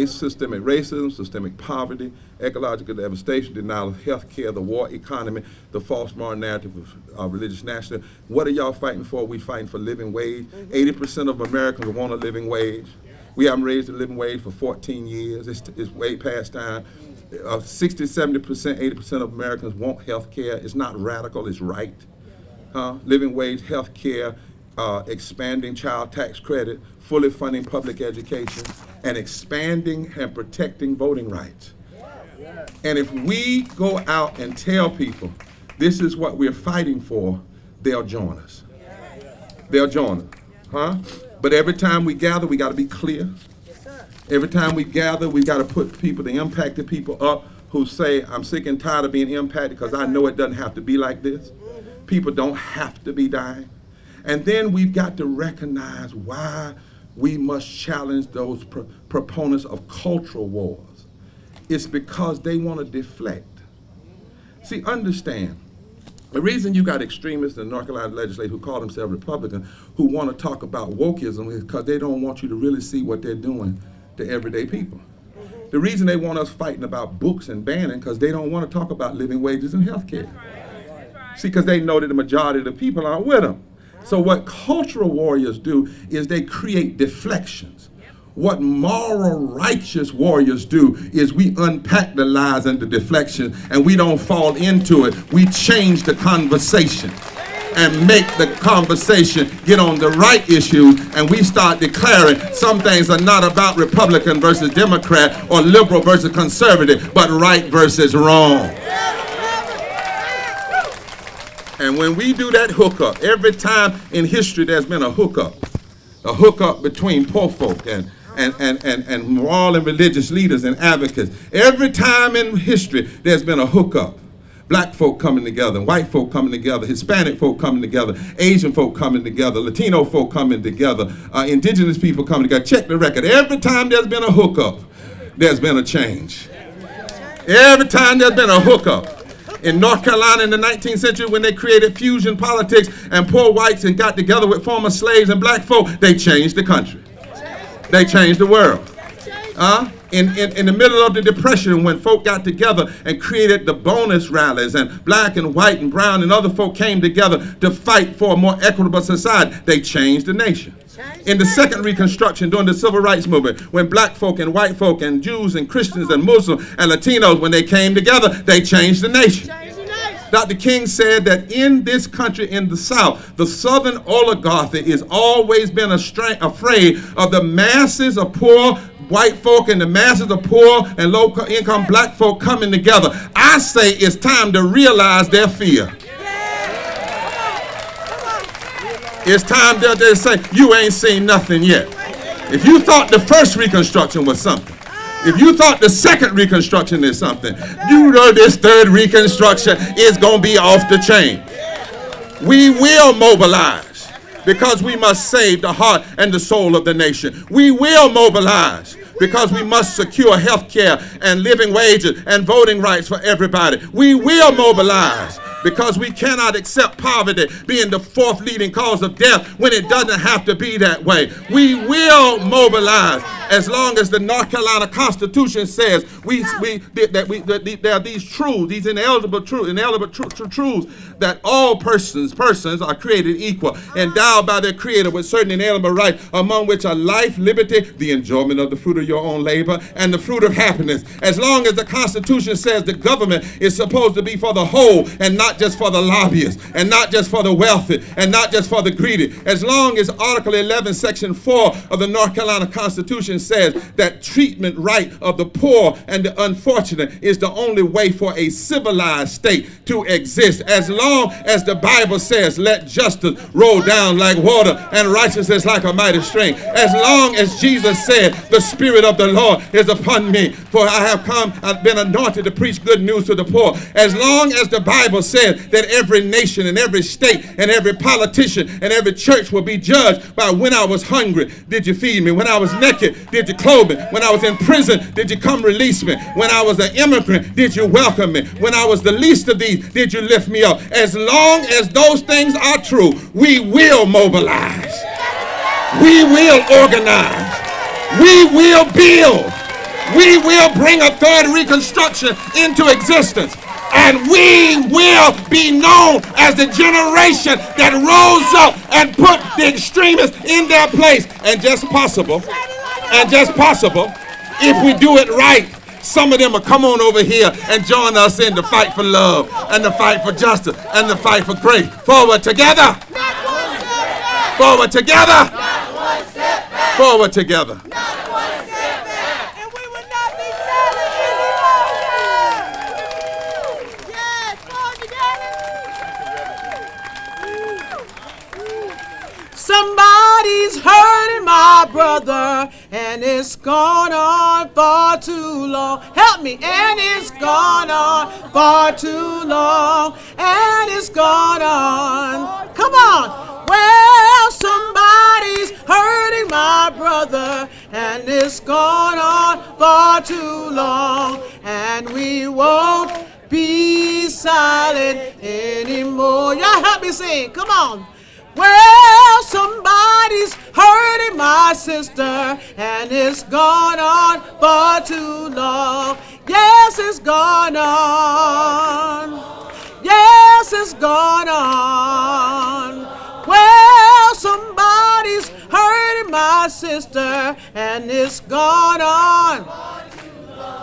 Systemic racism, systemic poverty, ecological devastation, denial of health care, the war economy, the false moral narrative of religious nationalism. What are y'all fighting for? We fighting for living wage. 80% of Americans want a living wage. We haven't raised the living wage for 14 years. It's way past time. 60, 70%, 80% of Americans want health care. It's not radical, it's right. Living wage, health care, expanding child tax credit, fully funding public education, and expanding and protecting voting rights. And if we go out and tell people this is what we're fighting for, they'll join us. They'll join us. But every time we gather, we got to be clear. Every time we gather, we got to put people, the impacted people up who say, I'm sick and tired of being impacted because I know it doesn't have to be like this. People don't have to be dying. And then we've got to recognize why we must challenge those proponents of cultural wars. It's because they want to deflect. See, understand, the reason you got extremists in the North Carolina legislature who call themselves Republicans who want to talk about wokeism is because they don't want you to really see what they're doing to everyday people. The reason they want us fighting about books and banning because they don't want to talk about living wages and health care. See, because they know that the majority of the people aren't with them. So what cultural warriors do is they create deflections. What moral, righteous warriors do is we unpack the lies and the deflections, and we don't fall into it. We change the conversation and make the conversation get on the right issues, and we start declaring some things are not about Republican versus Democrat or liberal versus conservative, but right versus wrong. And when we do that hookup, every time in history there's been a hookup between poor folk and moral and religious leaders and advocates. Every time in history there's been a hookup. Black folk coming together, white folk coming together, Hispanic folk coming together, Asian folk coming together, Latino folk coming together, indigenous people coming together. Check the record. Every time there's been a hookup, there's been a change. Every time there's been a hookup. In North Carolina in the 19th century, when they created fusion politics and poor whites and got together with former slaves and black folk, they changed the country. They changed the world. In the middle of the Depression, when folk got together and created the bonus rallies, and black and white and brown and other folk came together to fight for a more equitable society, they changed the nation. In the second Reconstruction, during the Civil Rights Movement, when black folk and white folk and Jews and Christians and Muslims and Latinos, when they came together, they changed the nation. Dr. King said that in this country, in the South, the Southern oligarchy has always been afraid of the masses of poor white folk and the masses of poor and low-income black folk coming together. I say it's time to realize their fear. It's time that they say, you ain't seen nothing yet. If you thought the first Reconstruction was something, if you thought the second Reconstruction is something, you know this third Reconstruction is going to be off the chain. We will mobilize because we must save the heart and the soul of the nation. We will mobilize because we must secure health care and living wages and voting rights for everybody. We will mobilize because we cannot accept poverty being the fourth leading cause of death when it doesn't have to be that way. We will mobilize as long as the North Carolina Constitution says there are these truths, these inalienable truths that all persons are created equal, endowed by their Creator with certain inalienable rights, among which are life, liberty, the enjoyment of the fruit of your own labor, and the fruit of happiness. As long as the Constitution says the government is supposed to be for the whole and not just for the lobbyists, and not just for the wealthy, and not just for the greedy. As long as Article 11, Section 4 of the North Carolina Constitution says that treatment right of the poor and the unfortunate is the only way for a civilized state to exist. As long as the Bible says, let justice roll down like water and righteousness like a mighty stream. As long as Jesus said, the Spirit of the Lord is upon me, for I've been anointed to preach good news to the poor. As long as the Bible says that every nation and every state and every politician and every church will be judged by when I was hungry, did you feed me? When I was naked, did you clothe me? When I was in prison, did you come release me? When I was an immigrant, did you welcome me? When I was the least of these, did you lift me up? As long as those things are true, we will mobilize. We will organize. We will build. We will bring a third Reconstruction into existence. And we will be known as the generation that rose up and put the extremists in their place. And just possible, if we do it right, some of them will come on over here and join us in the fight for love and the fight for justice and the fight for grace. Forward together. Forward together. Forward together. Somebody's hurting my brother, and it's gone on far too long. Help me. And it's gone on far too long, and it's gone on. Come on. Well, somebody's hurting my brother, and it's gone on far too long, and we won't be silent anymore. Y'all help me sing. Come on. Well, somebody's hurting my sister, and it's gone on far too long. Yes, it's gone on. Yes, it's gone on. Well, somebody's hurting my sister, and it's gone on.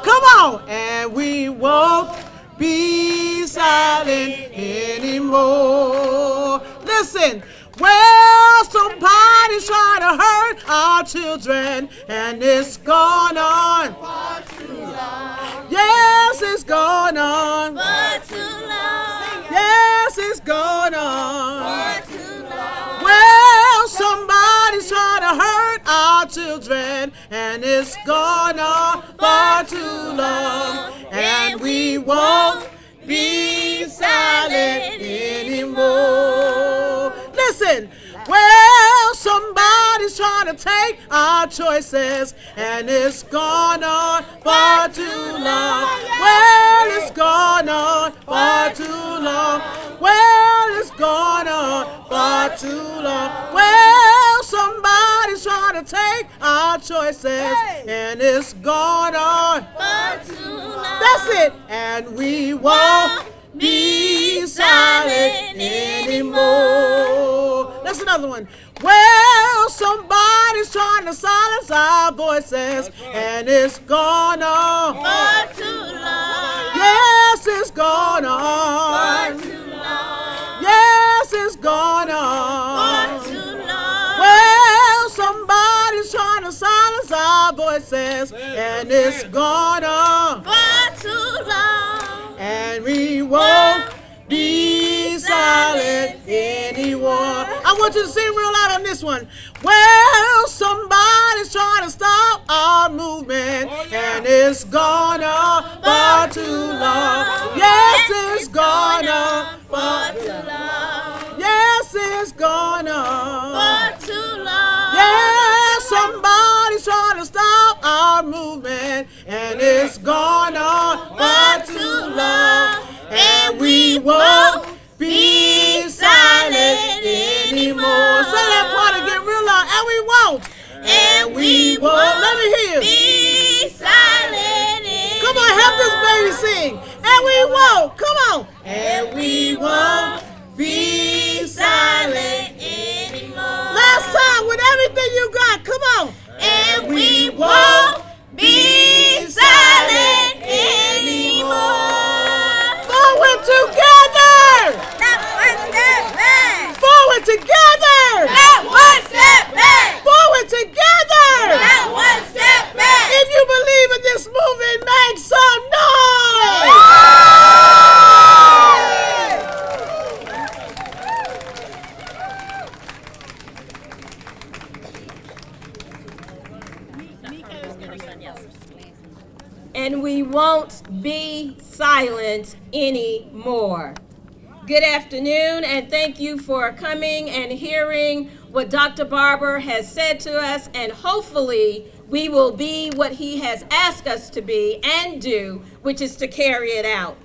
Come on, and we won't be silent anymore. Listen. Well, somebody's trying to hurt our children, and it's gone on far too long. Yes, it's gone on far too long. Yes, it's gone on far too long. Well, somebody's trying to hurt our children, and it's gone on far too long, and we won't be silent anymore. Listen, well, somebody's trying to take our choices, and it's gone on far too long. Well, it's gone on far too long. Well, it's gone on far too long. Well, somebody's trying to take our choices, and it's gone on far too long. That's it, and we won't be silent anymore. That's another one. Well, somebody's trying to silence our voices, and it's gone on far too long. Yes, it's gone on far too long. Yes, it's gone on far too long. Well, somebody's trying to silence our our voices, and it's gone on For too long. and we won't be silent anymore. I want you to sing real loud on this one. Well, somebody's trying to stop our movement, and it's gone on for too long. Yes, it's gone on for too long. Yes, it's gone on For too long. yeah, somebody's trying to stop our movement, and it's gone on for too long, and we won't be silent anymore. Say that part again real loud, and we won't. Let me hear you. Be silent anymore. Come on, help this baby sing. And we won't. Come on. And we won't be silent anymore. Last time with everything you got. Come on. And we won't be silent anymore. Forward together. Not one step back. Forward together. Not one step back. Forward together. Not one step back. If you believe in this movement, make some noise. And we won't be silent anymore. Good afternoon, and thank you for coming and hearing what Dr. Barber has said to us, and hopefully we will be what he has asked us to be and do, which is to carry it out.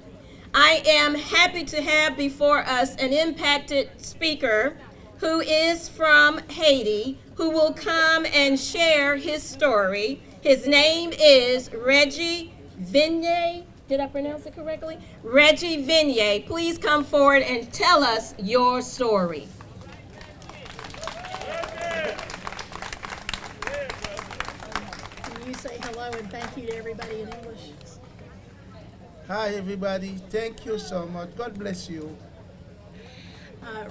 I am happy to have before us an impacted speaker who is from Haiti, who will come and share his story. His name is Reggie Vigne. Did I pronounce it correctly? Reggie Vigne. Please come forward and tell us your story. Can you say hello and thank you to everybody in English? Hi, everybody. Thank you so much. God bless you.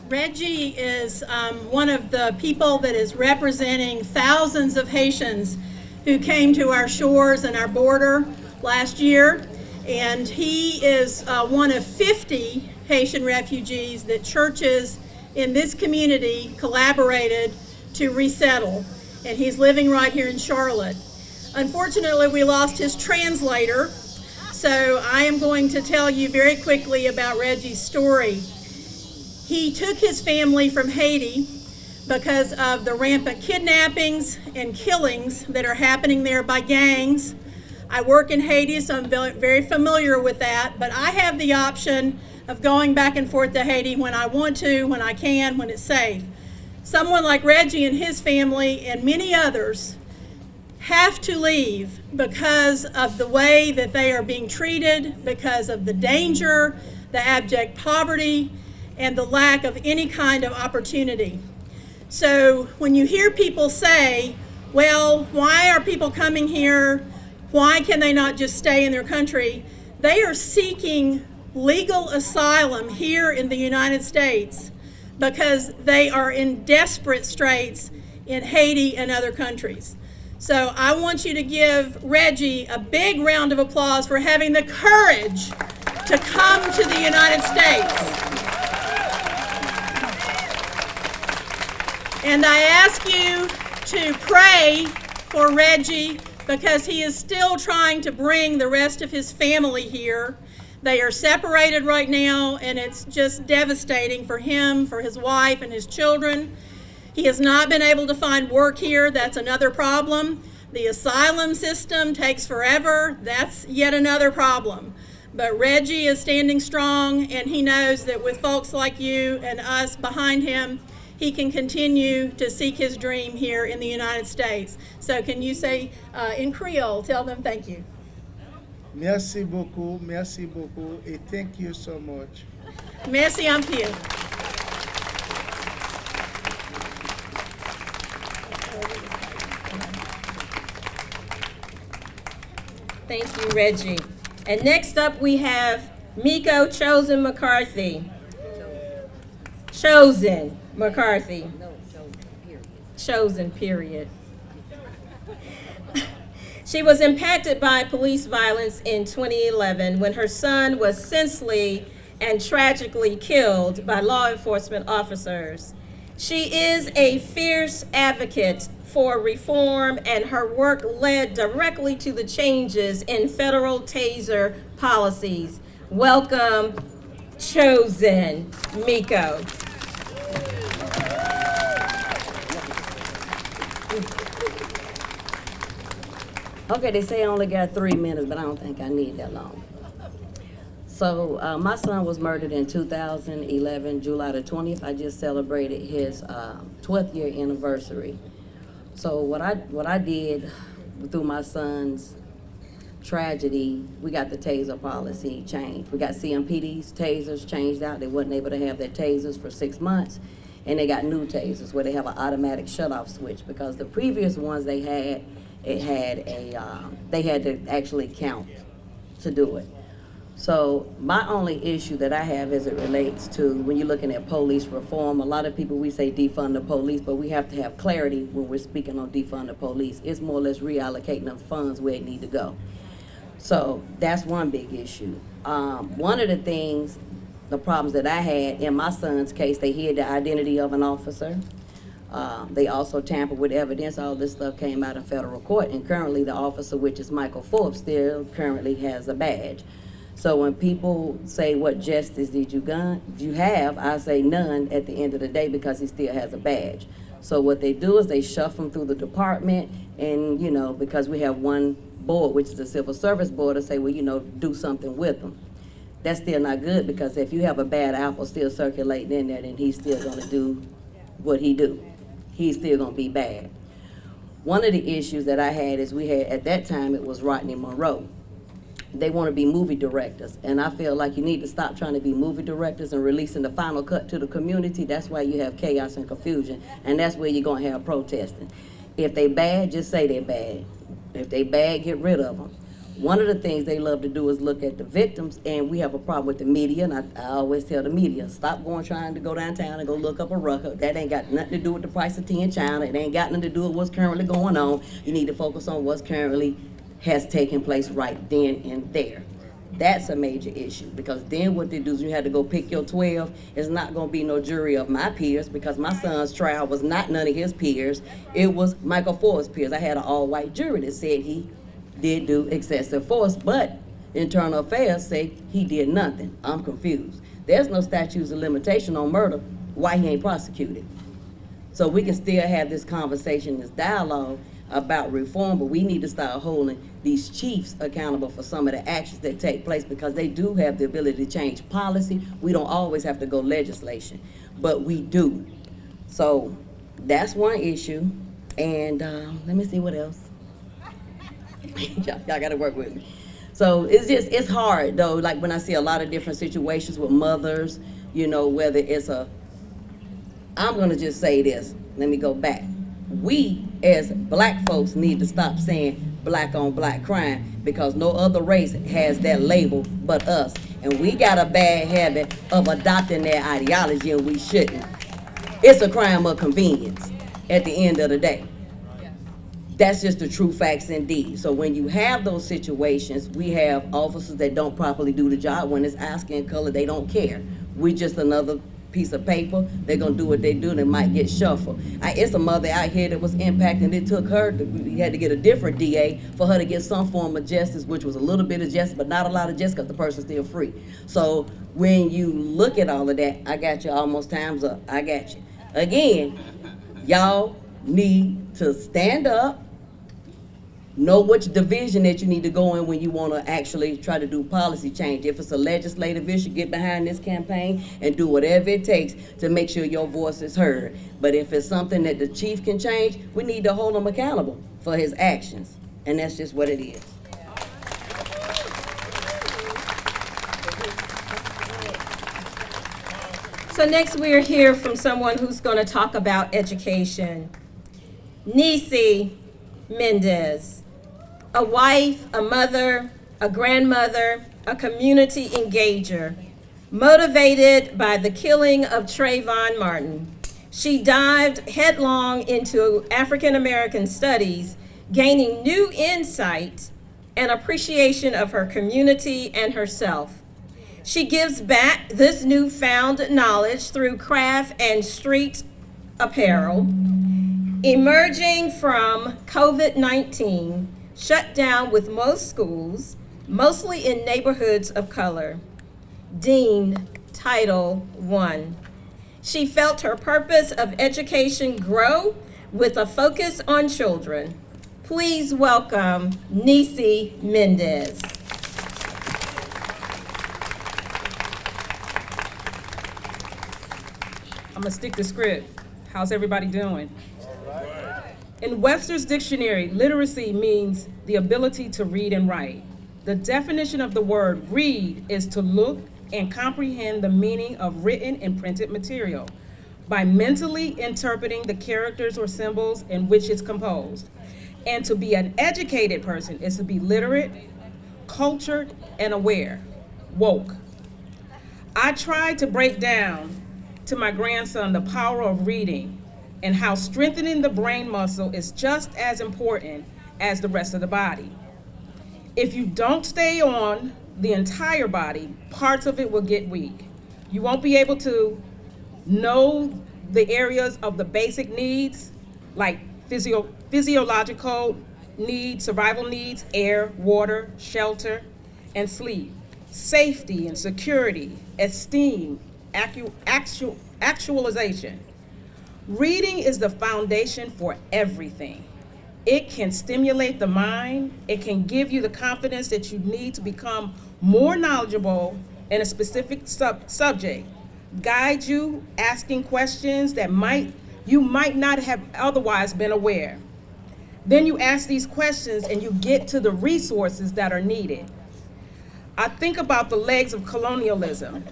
Reggie is one of the people that is representing thousands of Haitians who came to our shores and our border last year. And he is one of 50 Haitian refugees that churches in this community collaborated to resettle. And he's living right here in Charlotte. Unfortunately, we lost his translator. So I am going to tell you very quickly about Reggie's story. He took his family from Haiti because of the rampant kidnappings and killings that are happening there by gangs. I work in Haiti, so I'm very familiar with that, but I have the option of going back and forth to Haiti when I want to, when I can, when it's safe. Someone like Reggie and his family and many others have to leave because of the way that they are being treated, because of the danger, the abject poverty, and the lack of any kind of opportunity. So when you hear people say, well, why are people coming here? Why can they not just stay in their country? They are seeking legal asylum here in the United States because they are in desperate straits in Haiti and other countries. So I want you to give Reggie a big round of applause for having the courage to come to the United States. And I ask you to pray for Reggie because he is still trying to bring the rest of his family here. They are separated right now, and it's just devastating for him, for his wife, and his children. He has not been able to find work here. That's another problem. The asylum system takes forever. That's yet another problem. But Reggie is standing strong, and he knows that with folks like you and us behind him, he can continue to seek his dream here in the United States. So can you say in Creole, tell them thank you. Merci beaucoup, et thank you so much. Merci un peu. Thank you, Reggie. And next up we have Miko Chosen McCarthy. Chosen McCarthy. Chosen, period. She was impacted by police violence in 2011 when her son was senselessly and tragically killed by law enforcement officers. She is a fierce advocate for reform, and her work led directly to the changes in federal taser policies. Welcome, Chosen Miko. Okay, they say I only got 3 minutes, but I don't think I need that long. So my son was murdered in 2011, July the 20th. I just celebrated his 12th year anniversary. So what I did through my son's tragedy, we got the taser policy changed. We got CMPD's tasers changed out. They wasn't able to have their tasers for 6 months. And they got new tasers where they have an automatic shut-off switch, because the previous ones they had, they had to actually count to do it. So my only issue that I have as it relates to when you're looking at police reform, a lot of people, we say defund the police, but we have to have clarity when we're speaking on defund the police. It's more or less reallocating the funds where it need to go. So that's one big issue. One of the things, the problems that I had in my son's case, they hid the identity of an officer. They also tampered with evidence. All this stuff came out of federal court, and currently the officer, which is Michael Forbes, still currently has a badge. So when people say, what justice did you have, I say none at the end of the day, because he still has a badge. So what they do is they shuffle him through the department, and because we have one board, which is the Civil Service Board, to say, well, do something with them. That's still not good, because if you have a bad apple still circulating in there, then he's still gonna do what he do. He's still gonna be bad. One of the issues that I had is at that time, it was Rodney Monroe. They want to be movie directors, and I feel like you need to stop trying to be movie directors and releasing the final cut to the community. That's why you have chaos and confusion, and that's where you're going to have protesting. If they bad, just say they're bad. If they bad, get rid of them. One of the things they love to do is look at the victims, and we have a problem with the media, and I always tell the media, stop trying to go downtown and go look up a rucker. That ain't got nothing to do with the price of tea in China. It ain't got nothing to do with what's currently going on. You need to focus on what's currently has taken place right then and there. That's a major issue, because then what they do is you had to go pick your 12. It's not going to be no jury of my peers, because my son's trial was not none of his peers. It was Michael Forbes' peers. I had an all-white jury that said he did do excessive force, but Internal Affairs say he did nothing. I'm confused. There's no statutes of limitation on murder. Why he ain't prosecuted? So we can still have this conversation, this dialogue about reform, but we need to start holding these chiefs accountable for some of the actions that take place, because they do have the ability to change policy. We don't always have to go legislation, but we do. So that's one issue. And let me see what else. Y'all got to work with me. So it's hard though. Like when I see a lot of different situations with mothers, whether it's I'm gonna just say this. Let me go back. We as black folks need to stop saying black on black crime, because no other race has that label but us. And we got a bad habit of adopting their ideology, and we shouldn't. It's a crime of convenience at the end of the day. That's just the true facts indeed. So when you have those situations, we have officers that don't properly do the job. When it's eye skin color, they don't care. We just another piece of paper. They're gonna do what they do, and they might get shuffled. It's a mother out here that was impacted, and it took her, we had to get a different DA for her to get some form of justice, which was a little bit of justice, but not a lot of justice, because the person's still free. So when you look at all of that, I got you almost time's up. I got you. Again, y'all need to stand up, know which division that you need to go in when you want to actually try to do policy change. If it's a legislative issue, get behind this campaign and do whatever it takes to make sure your voice is heard. But if it's something that the chief can change, we need to hold him accountable for his actions. And that's just what it is. So next we'll hear from someone who's going to talk about education. Nisi Mendez. A wife, a mother, a grandmother, a community engager, motivated by the killing of Trayvon Martin. She dived headlong into African American studies, gaining new insight and appreciation of her community and herself. She gives back this newfound knowledge through craft and street apparel. Emerging from COVID-19, shut down with most schools, mostly in neighborhoods of color, deemed Title I. She felt her purpose of education grow with a focus on children. Please welcome Nisi Mendez. I'm gonna stick to script. How's everybody doing? In Webster's dictionary, literacy means the ability to read and write. The definition of the word read is to look and comprehend the meaning of written and printed material by mentally interpreting the characters or symbols in which it's composed. And to be an educated person is to be literate, cultured, and aware, woke. I tried to break down to my grandson the power of reading and how strengthening the brain muscle is just as important as the rest of the body. If you don't stay on the entire body, parts of it will get weak. You won't be able to know the areas of the basic needs, like physiological needs, survival needs, air, water, shelter, and sleep, safety and security, esteem, actualization. Reading is the foundation for everything. It can stimulate the mind. It can give you the confidence that you need to become more knowledgeable in a specific subject, guide you asking questions that you might not have otherwise been aware. Then you ask these questions and you get to the resources that are needed. I think about the legs of colonialism,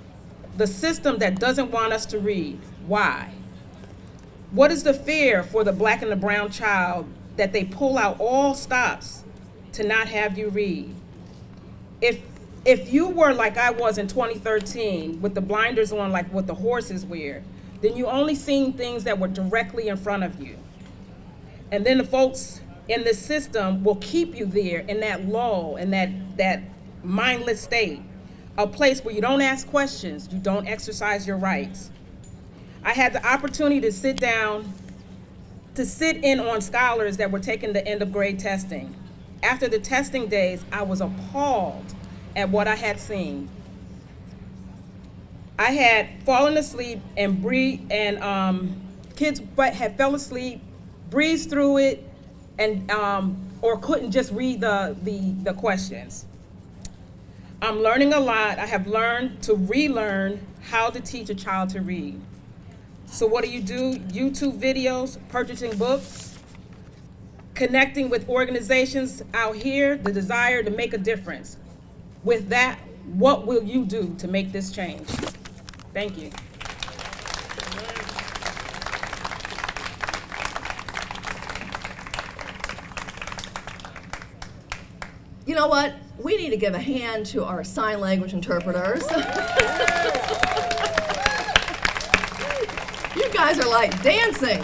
the system that doesn't want us to read. Why? What is the fear for the black and the brown child that they pull out all stops to not have you read? If you were like I was in 2013 with the blinders on like what the horses wear, then you only seen things that were directly in front of you. And then the folks in this system will keep you there in that lull, in that mindless state, a place where you don't ask questions, you don't exercise your rights. I had the opportunity to sit in on scholars that were taking the end of grade testing. After the testing days, I was appalled at what I had seen. I had fallen asleep and kids had fell asleep, breezed through it, and or couldn't just read the questions. I'm learning a lot. I have learned to relearn how to teach a child to read. So what do? YouTube videos, purchasing books, connecting with organizations out here, the desire to make a difference. With that, what will you do to make this change? Thank you. You know what? We need to give a hand to our sign language interpreters. You guys are like dancing.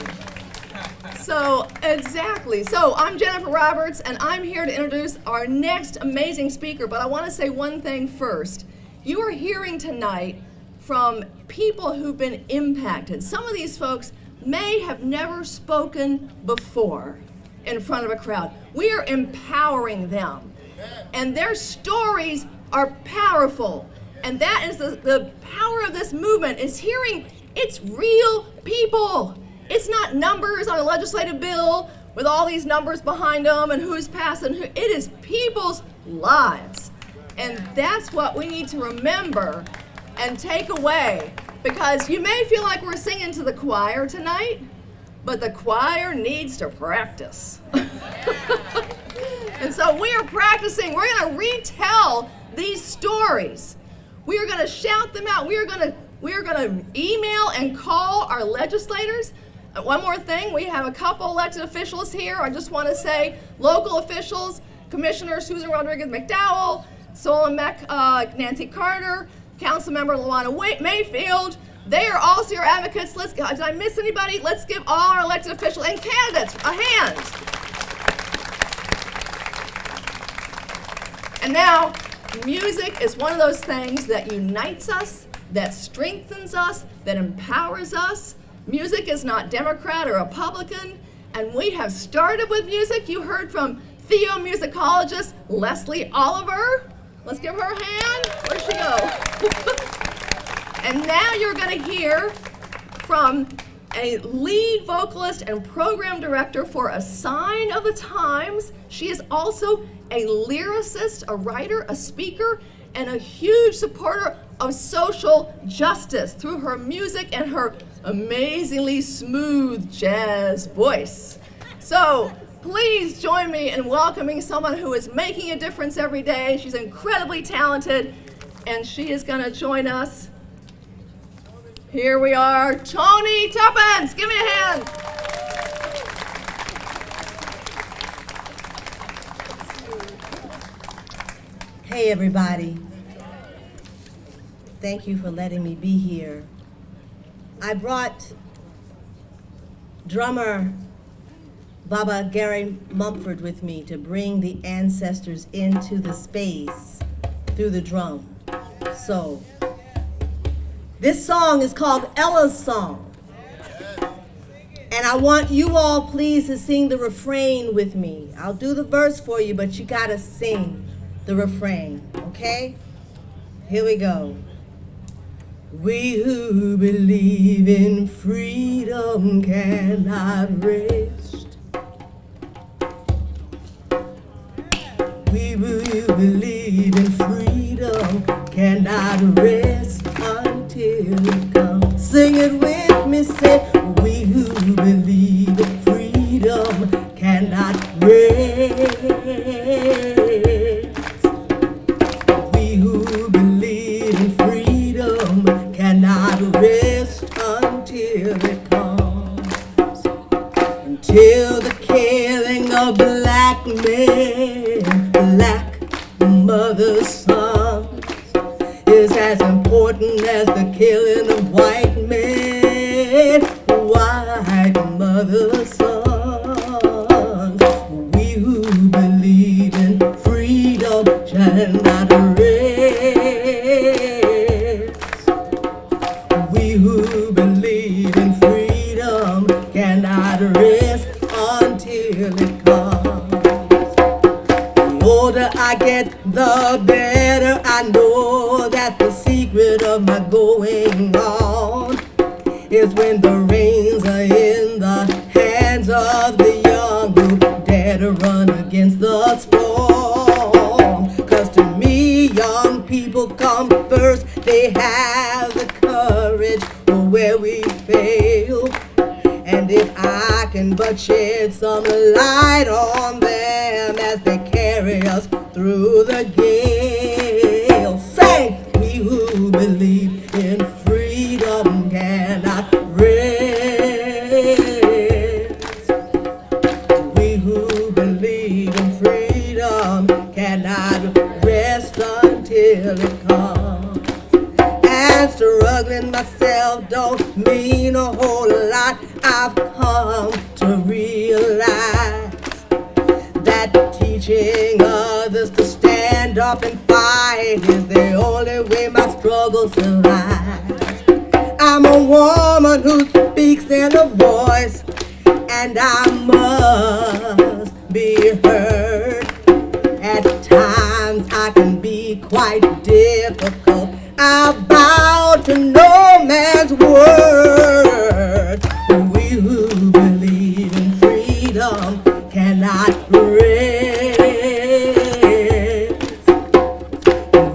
So, exactly. So, I'm Jennifer Roberts, and I'm here to introduce our next amazing speaker, but I want to say one thing first. You are hearing tonight from people who've been impacted. Some of these folks may have never spoken before in front of a crowd. We are empowering them, and their stories are powerful. And that is the power of this movement, is hearing it's real people. It's not numbers on a legislative bill with all these numbers behind them and who's passing who. It is people's lives. And that's what we need to remember and take away, because you may feel like we're singing to the choir tonight, but the choir needs to practice. And so we are practicing. We're going to retell these stories. We are going to shout them out. We are going to email and call our legislators. One more thing, we have a couple elected officials here. I just want to say, local officials, Commissioner Susan Rodriguez McDowell, Solon Nancy Carter, Councilmember Luana Mayfield. They are all your advocates. Did I miss anybody? Let's give all our elected officials and candidates a hand. And now, music is one of those things that unites us, that strengthens us, that empowers us. Music is not Democrat or Republican, and we have started with music. You heard from theomusicologist Leslie Oliver. Let's give her a hand. Where'd she go? And now you're going to hear from a lead vocalist and program director for A Sign of the Times. She is also a lyricist, a writer, a speaker, and a huge supporter of social justice through her music and her amazingly smooth jazz voice. So please join me in welcoming someone who is making a difference every day. She's incredibly talented, and she is going to join us. Here we are, Tony Tuppence. Give me a hand. Hey everybody, thank you for letting me be here. I brought drummer Baba Gary Mumford with me to bring the ancestors into the space through the drum. So, this song is called Ella's Song. And I want you all please to sing the refrain with me. I'll do the verse for you, but you gotta sing the refrain, okay? Here we go. We who believe in freedom cannot rest. We who believe in freedom cannot rest until it comes. Sing it with me, say, we who believe in freedom cannot rest. We who believe in freedom cannot rest until it comes. Until the killing of black men, black mothers' sons is as important as the killing of white men, white mothers' sons. We who believe in freedom shall not rest. We who believe in freedom cannot rest until it comes. The older I get, the better I know that the secret of my going on is when the reins are in the hands of the young who dare to run against the storm. 'Cause to me, young people come first. They have the courage for where we fail. And if I can but shed some light on them as they carry us through the gale. Say, we who believe in freedom cannot rest. We who believe in freedom cannot rest until it comes. And struggling myself don't mean a whole lot. I've come to realize that teaching others to stand up and fight is the only way my struggles survive. I'm a woman who speaks in a voice, and I must be heard. At times I can be quite difficult. I bow to no man's word. We who believe in freedom cannot rest.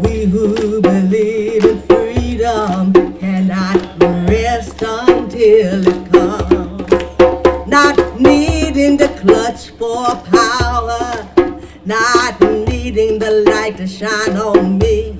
We who believe in freedom cannot rest until it comes. Not needing to clutch for power, not needing the light to shine on me.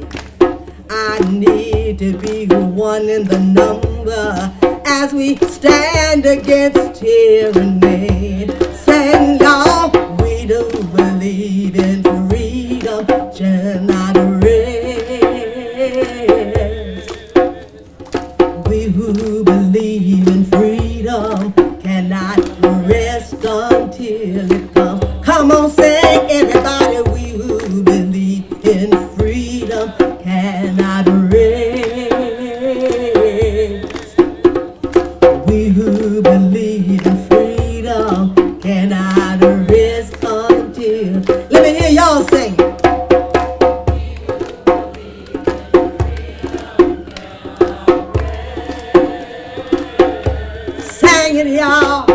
I need to be one in the number as we stand against tyranny. Saying, y'all, we do believe in freedom, shall not rest. We who believe in freedom cannot rest until it comes. Come on, sing, everybody, we who believe in in freedom cannot rest. We who believe in freedom cannot rest until. Let me hear y'all sing. Sing it, y'all.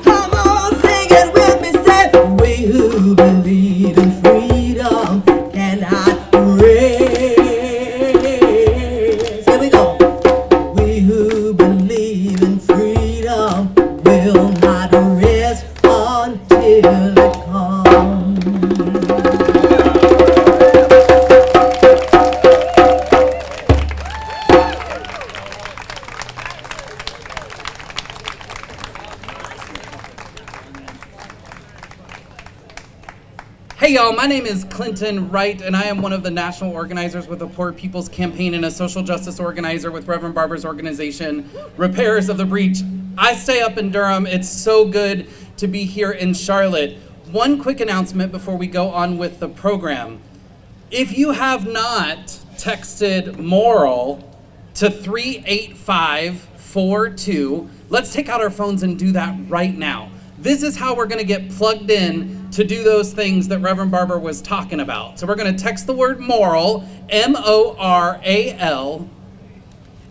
Come on, sing it with me. Say, we who believe in freedom cannot rest. Here we go. We who believe in freedom will not rest until it comes. Hey y'all, my name is Clinton Wright, and I am one of the national organizers with the Poor People's Campaign and a social justice organizer with Reverend Barber's organization, Repairers of the Breach. I stay up in Durham. It's so good to be here in Charlotte. One quick announcement before we go on with the program. If you have not texted moral to 38542, let's take out our phones and do that right now. This is how we're gonna get plugged in to do those things that Reverend Barber was talking about. So we're gonna text the word moral, M-O-R-A-L,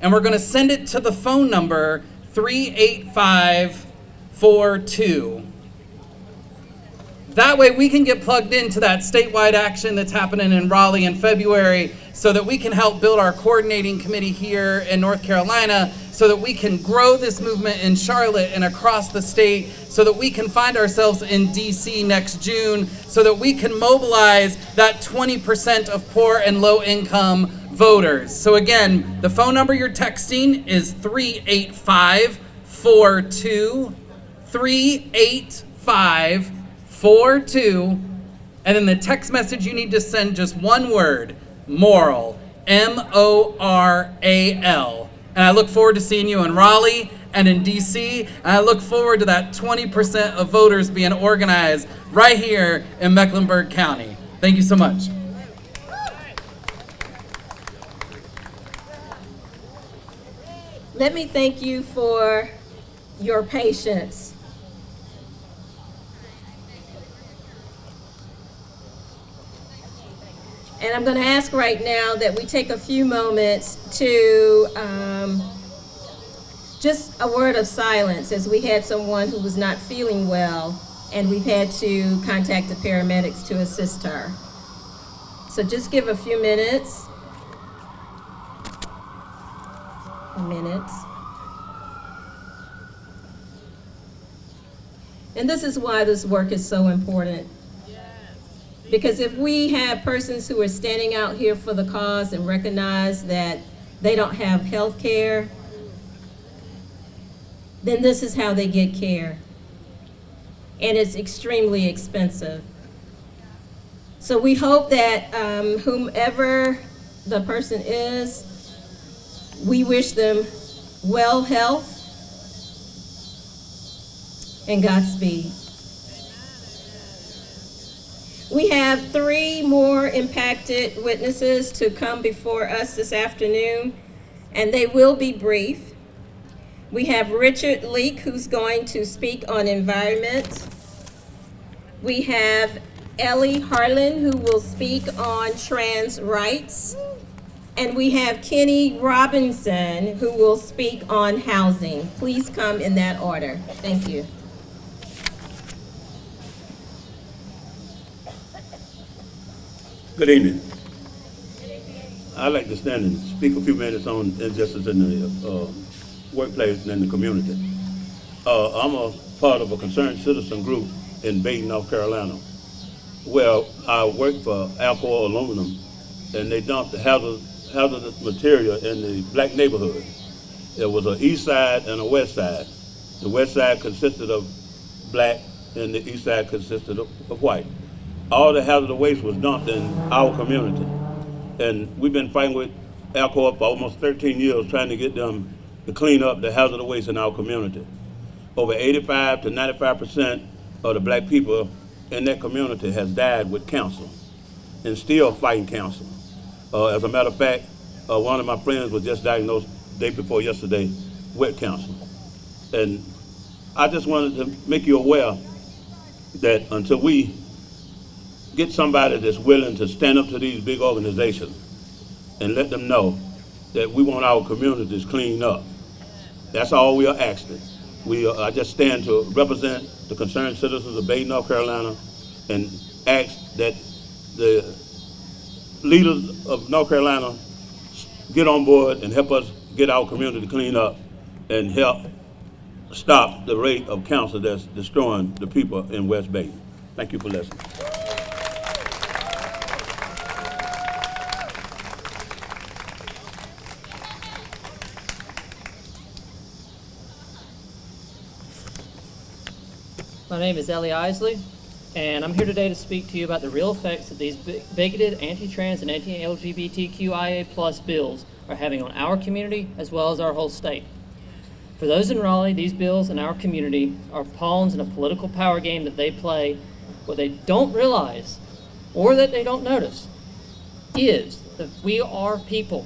and we're gonna send it to the phone number 38542. That way we can get plugged into that statewide action that's happening in Raleigh in February so that we can help build our coordinating committee here in North Carolina so that we can grow this movement in Charlotte and across the state so that we can find ourselves in DC next June so that we can mobilize that 20% of poor and low income voters. So again, the phone number you're texting is 38542, 38542, and then the text message you need to send just one word, moral, M-O-R-A-L. And I look forward to seeing you in Raleigh and in DC, and I look forward to that 20% of voters being organized right here in Mecklenburg County. Thank you so much. Let me thank you for your patience. And I'm going to ask right now that we take a few moments to just a word of silence as we had someone who was not feeling well and we've had to contact the paramedics to assist her. So just give a few minutes. And this is why this work is so important. Because if we have persons who are standing out here for the cause and recognize that they don't have health care, then this is how they get care. And it's extremely expensive. So we hope that whomever the person is, we wish them well health and Godspeed. We have 3 more impacted witnesses to come before us this afternoon, and they will be brief. We have Richard Leak, who's going to speak on environment. We have Ellie Harlan, who will speak on trans rights. And we have Kenny Robinson, who will speak on housing. Please come in that order. Thank you. Good evening. I'd like to stand and speak a few minutes on injustice in the workplace and in the community. I'm a part of a concerned citizen group in Baden, North Carolina, where I work for Alcoa Aluminum, and they dumped hazardous material in the black neighborhood. There was an east side and a west side. The west side consisted of black, and the east side consisted of white. All the hazardous waste was dumped in our community. And we've been fighting with Alcoa for almost 13 years trying to get them to clean up the hazardous waste in our community. over 85 to 95% of the black people in that community has died with cancer and still fighting cancer. As a matter of fact, one of my friends was just diagnosed day before yesterday with cancer. And I just wanted to make you aware that until we get somebody that's willing to stand up to these big organizations and let them know that we want our communities cleaned up, that's all we are asking. I just stand to represent the concerned citizens of Bay, North Carolina, and ask that the leaders of North Carolina get on board and help us get our community cleaned up and help stop the rate of cancer that's destroying the people in West Bay. Thank you for listening. My name is Ellie Isley, and I'm here today to speak to you about the real effects that these bigoted, anti-trans, and anti-LGBTQIA+ bills are having on our community as well as our whole state. For those in Raleigh, these bills in our community are pawns in a political power game that they play. What they don't realize, or that they don't notice, is that we are people,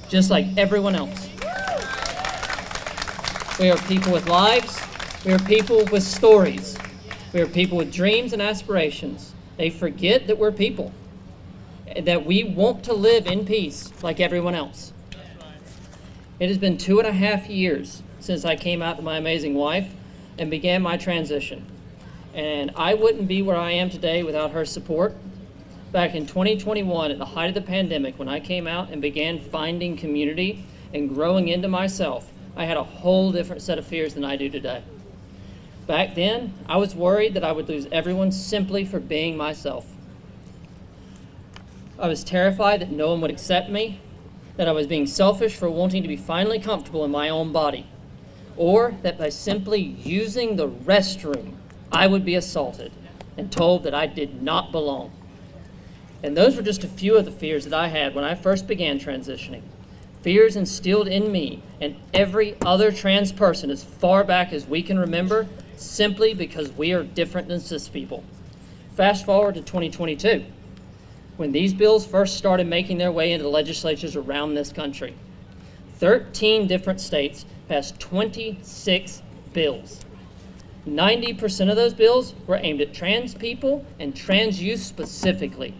just like everyone else. We are people with lives. We are people with stories. We are people with dreams and aspirations. They forget that we're people, and that we want to live in peace like everyone else. It has been 2.5 years since I came out to my amazing wife and began my transition. And I wouldn't be where I am today without her support. Back in 2021, at the height of the pandemic, when I came out and began finding community and growing into myself, I had a whole different set of fears than I do today. Back then, I was worried that I would lose everyone simply for being myself. I was terrified that no one would accept me, that I was being selfish for wanting to be finally comfortable in my own body, or that by simply using the restroom, I would be assaulted and told that I did not belong. And those were just a few of the fears that I had when I first began transitioning. Fears instilled in me and every other trans person as far back as we can remember, simply because we are different than cis people. Fast forward to 2022, when these bills first started making their way into the legislatures around this country. 13 different states passed 26 bills. 90% of those bills were aimed at trans people and trans youth specifically.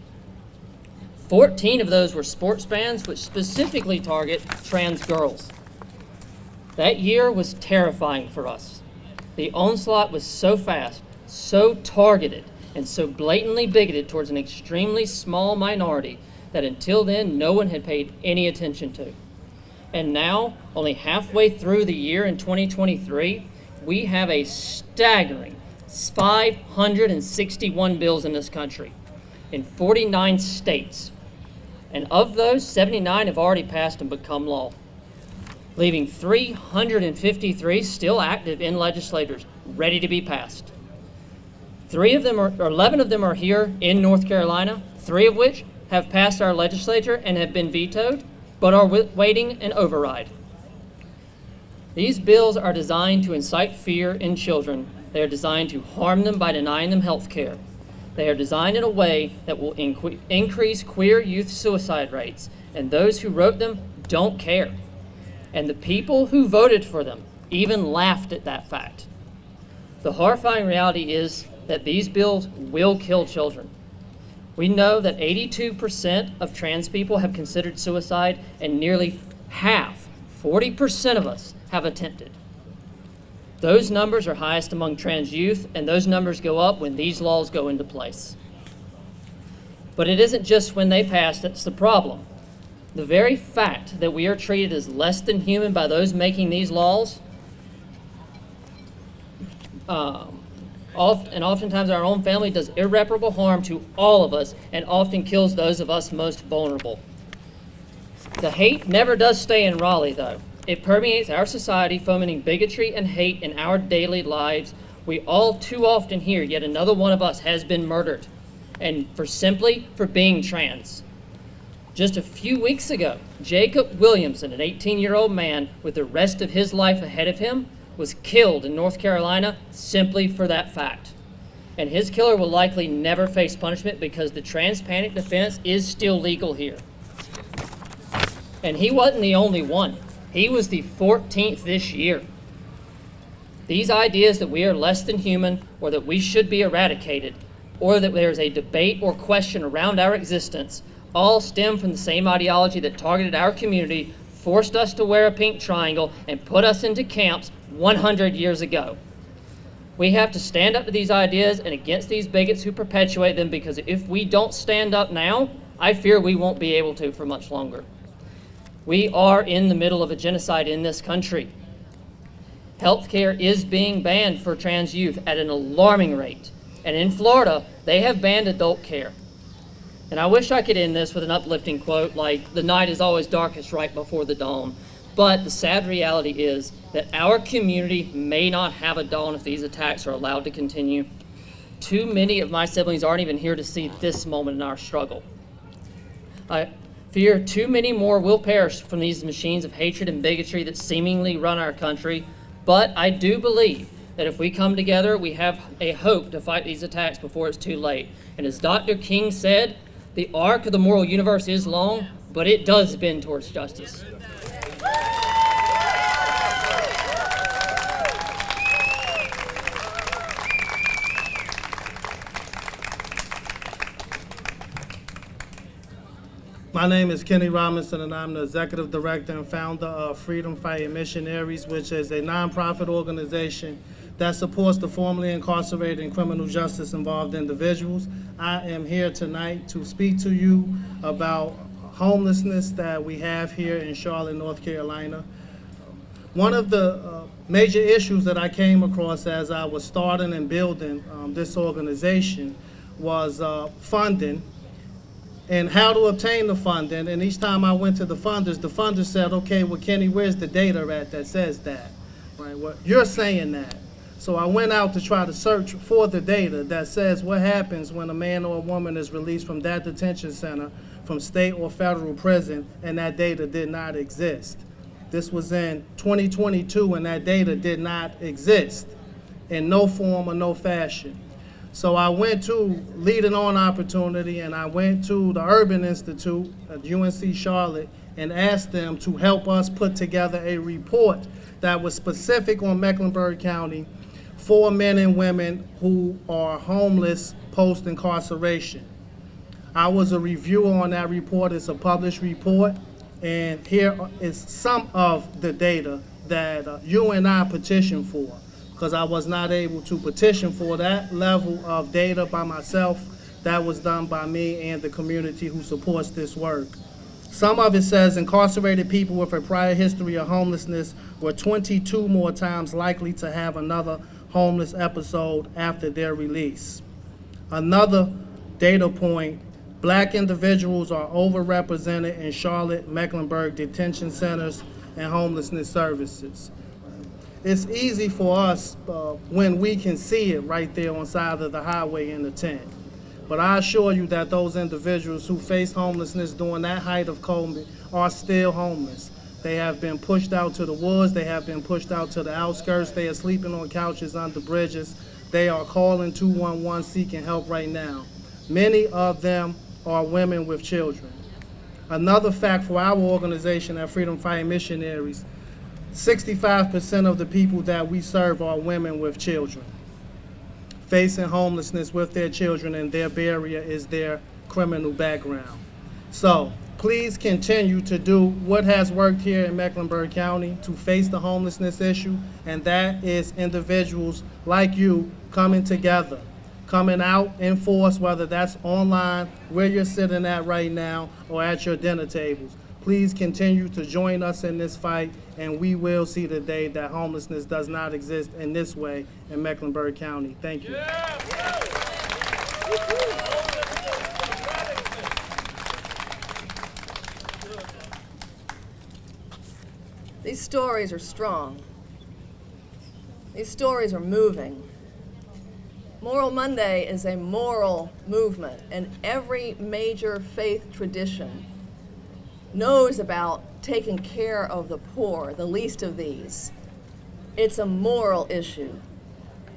14 of those were sports bans, which specifically target trans girls. That year was terrifying for us. The onslaught was so fast, so targeted, and so blatantly bigoted towards an extremely small minority that until then no one had paid any attention to. And now, only halfway through the year in 2023, we have a staggering 561 bills in this country, in 49 states. And of those, 79 have already passed and become law, leaving 353 still active in legislators, ready to be passed. 11 of them are here in North Carolina, 3 of which have passed our legislature and have been vetoed, but are waiting an override. These bills are designed to incite fear in children. They are designed to harm them by denying them health care. They are designed in a way that will increase queer youth suicide rates, and those who wrote them don't care. And the people who voted for them even laughed at that fact. The horrifying reality is that these bills will kill children. We know that 82% of trans people have considered suicide, and nearly half, 40% of us, have attempted. Those numbers are highest among trans youth, and those numbers go up when these laws go into place. But it isn't just when they pass that's the problem. The very fact that we are treated as less than human by those making these laws, and oftentimes our own family, does irreparable harm to all of us and often kills those of us most vulnerable. The hate never does stay in Raleigh, though. It permeates our society, fomenting bigotry and hate in our daily lives. We all too often hear yet another one of us has been murdered, and simply for being trans. Just a few weeks ago, Jacob Williamson, an 18-year-old man with the rest of his life ahead of him, was killed in North Carolina simply for that fact. And his killer will likely never face punishment because the transpanic defense is still legal here. And he wasn't the only one. He was the 14th this year. These ideas that we are less than human, or that we should be eradicated, or that there's a debate or question around our existence, all stem from the same ideology that targeted our community, forced us to wear a pink triangle, and put us into camps 100 years ago. We have to stand up to these ideas and against these bigots who perpetuate them, because if we don't stand up now, I fear we won't be able to for much longer. We are in the middle of a genocide in this country. Healthcare is being banned for trans youth at an alarming rate. And in Florida, they have banned adult care. And I wish I could end this with an uplifting quote like, "The night is always darkest right before the dawn." But the sad reality is that our community may not have a dawn if these attacks are allowed to continue. Too many of my siblings aren't even here to see this moment in our struggle. I fear too many more will perish from these machines of hatred and bigotry that seemingly run our country. But I do believe that if we come together, we have a hope to fight these attacks before it's too late. And as Dr. King said, the arc of the moral universe is long, but it does bend towards justice. My name is Kenny Robinson, and I'm the Executive Director and founder of Freedom Fighting Missionaries, which is a nonprofit organization that supports the formerly incarcerated and criminal justice involved individuals. I am here tonight to speak to you about homelessness that we have here in Charlotte, North Carolina. One of the major issues that I came across as I was starting and building this organization was funding and how to obtain the funding. And each time I went to the funders said, "Okay, well, Kenny, where's the data at that says that?" Right? Well, you're saying that. So I went out to try to search for the data that says what happens when a man or a woman is released from that detention center, from state or federal prison, and that data did not exist. This was in 2022, and that data did not exist in no form or no fashion. So I went to Leading On Opportunity, and I went to the Urban Institute at UNC Charlotte and asked them to help us put together a report that was specific on Mecklenburg County for men and women who are homeless post-incarceration. I was a reviewer on that report. It's a published report, and here is some of the data that you and I petitioned for, because I was not able to petition for that level of data by myself. That was done by me and the community who supports this work. Some of it says incarcerated people with a prior history of homelessness were 22 more times likely to have another homeless episode after their release. Another data point, Black individuals are overrepresented in Charlotte, Mecklenburg detention centers and homelessness services. It's easy for us when we can see it right there on the side of the highway in the tent. But I assure you that those individuals who face homelessness during that height of COVID are still homeless. They have been pushed out to the woods. They have been pushed out to the outskirts. They are sleeping on couches under bridges. They are calling 211 seeking help right now. Many of them are women with children. Another fact for our organization at Freedom Fighting Missionaries, 65% of the people that we serve are women with children, facing homelessness with their children, and their barrier is their criminal background. So please continue to do what has worked here in Mecklenburg County to face the homelessness issue, and that is individuals like you coming together, coming out in force, whether that's online, where you're sitting at right now, or at your dinner tables. Please continue to join us in this fight, and we will see the day that homelessness does not exist in this way in Mecklenburg County. Thank you. These stories are strong. These stories are moving. Moral Monday is a moral movement, and every major faith tradition knows about taking care of the poor, the least of these. It's a moral issue.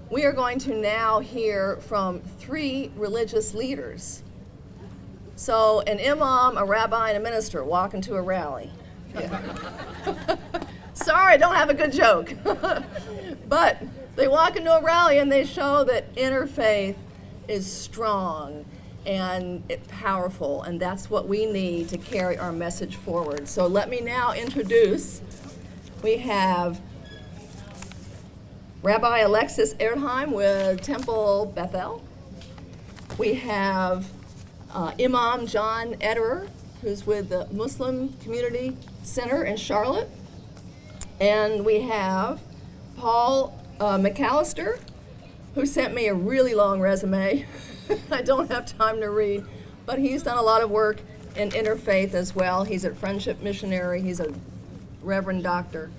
We are going to now hear from 3 religious leaders. So an imam, a rabbi, and a minister walk into a rally. Sorry, I don't have a good joke. But they walk into a rally and they show that interfaith is strong and powerful, and that's what we need to carry our message forward. So let me now introduce, we have Rabbi Alexis Erdheim with Temple Bethel. We have Imam John Ederer, who's with the Muslim Community Center in Charlotte. And we have Paul McAllister, who sent me a really long resume. I don't have time to read, but he's done a lot of work in interfaith as well. He's a Friendship Missionary, he's a Reverend Doctor,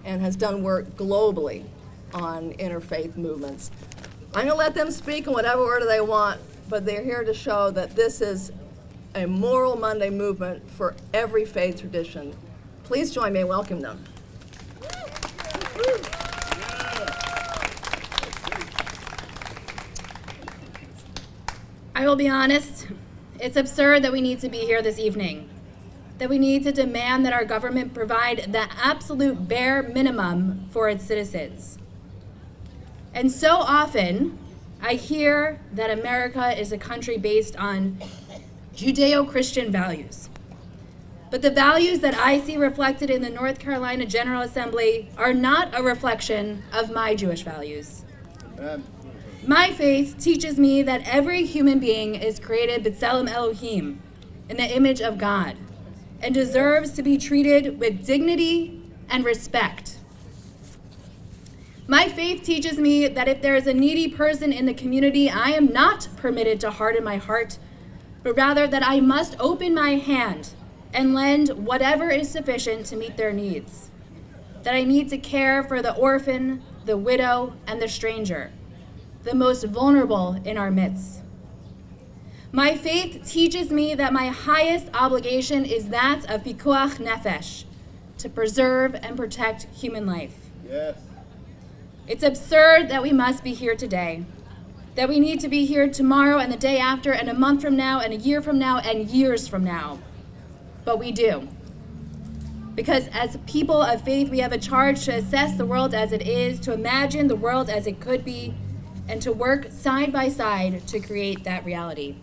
and has done work globally on interfaith movements. I'm gonna let them speak in whatever order they want, but they're here to show that this is a Moral Monday movement for every faith tradition. Please join me in welcoming them. I will be honest, it's absurd that we need to be here this evening, that we need to demand that our government provide the absolute bare minimum for its citizens. And so often, I hear that America is a country based on Judeo-Christian values. But the values that I see reflected in the North Carolina General Assembly are not a reflection of my Jewish values. Amen. My faith teaches me that every human being is created b'tselem Elohim, in the image of God, and deserves to be treated with dignity and respect. My faith teaches me that if there is a needy person in the community, I am not permitted to harden my heart, but rather that I must open my hand and lend whatever is sufficient to meet their needs. That I need to care for the orphan, the widow, and the stranger, the most vulnerable in our midst. My faith teaches me that my highest obligation is that of pikuach nefesh, to preserve and protect human life. Yes. It's absurd that we must be here today, that we need to be here tomorrow and the day after and a month from now and a year from now and years from now. But we do. Because as people of faith, we have a charge to assess the world as it is, to imagine the world as it could be, and to work side by side to create that reality.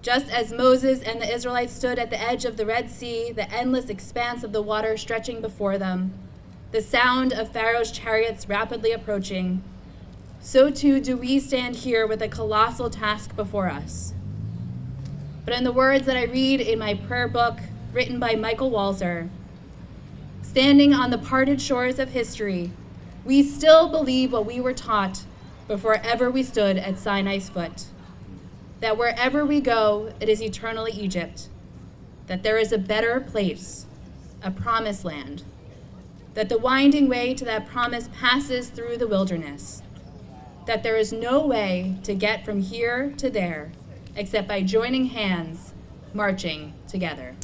Just as Moses and the Israelites stood at the edge of the Red Sea, the endless expanse of the water stretching before them, the sound of Pharaoh's chariots rapidly approaching, so too do we stand here with a colossal task before us. But in the words that I read in my prayer book, written by Michael Walzer, standing on the parted shores of history, we still believe what we were taught before ever we stood at Sinai's foot, that wherever we go, it is eternally Egypt, that there is a better place, a promised land, that the winding way to that promise passes through the wilderness, that there is no way to get from here to there except by joining hands, marching together.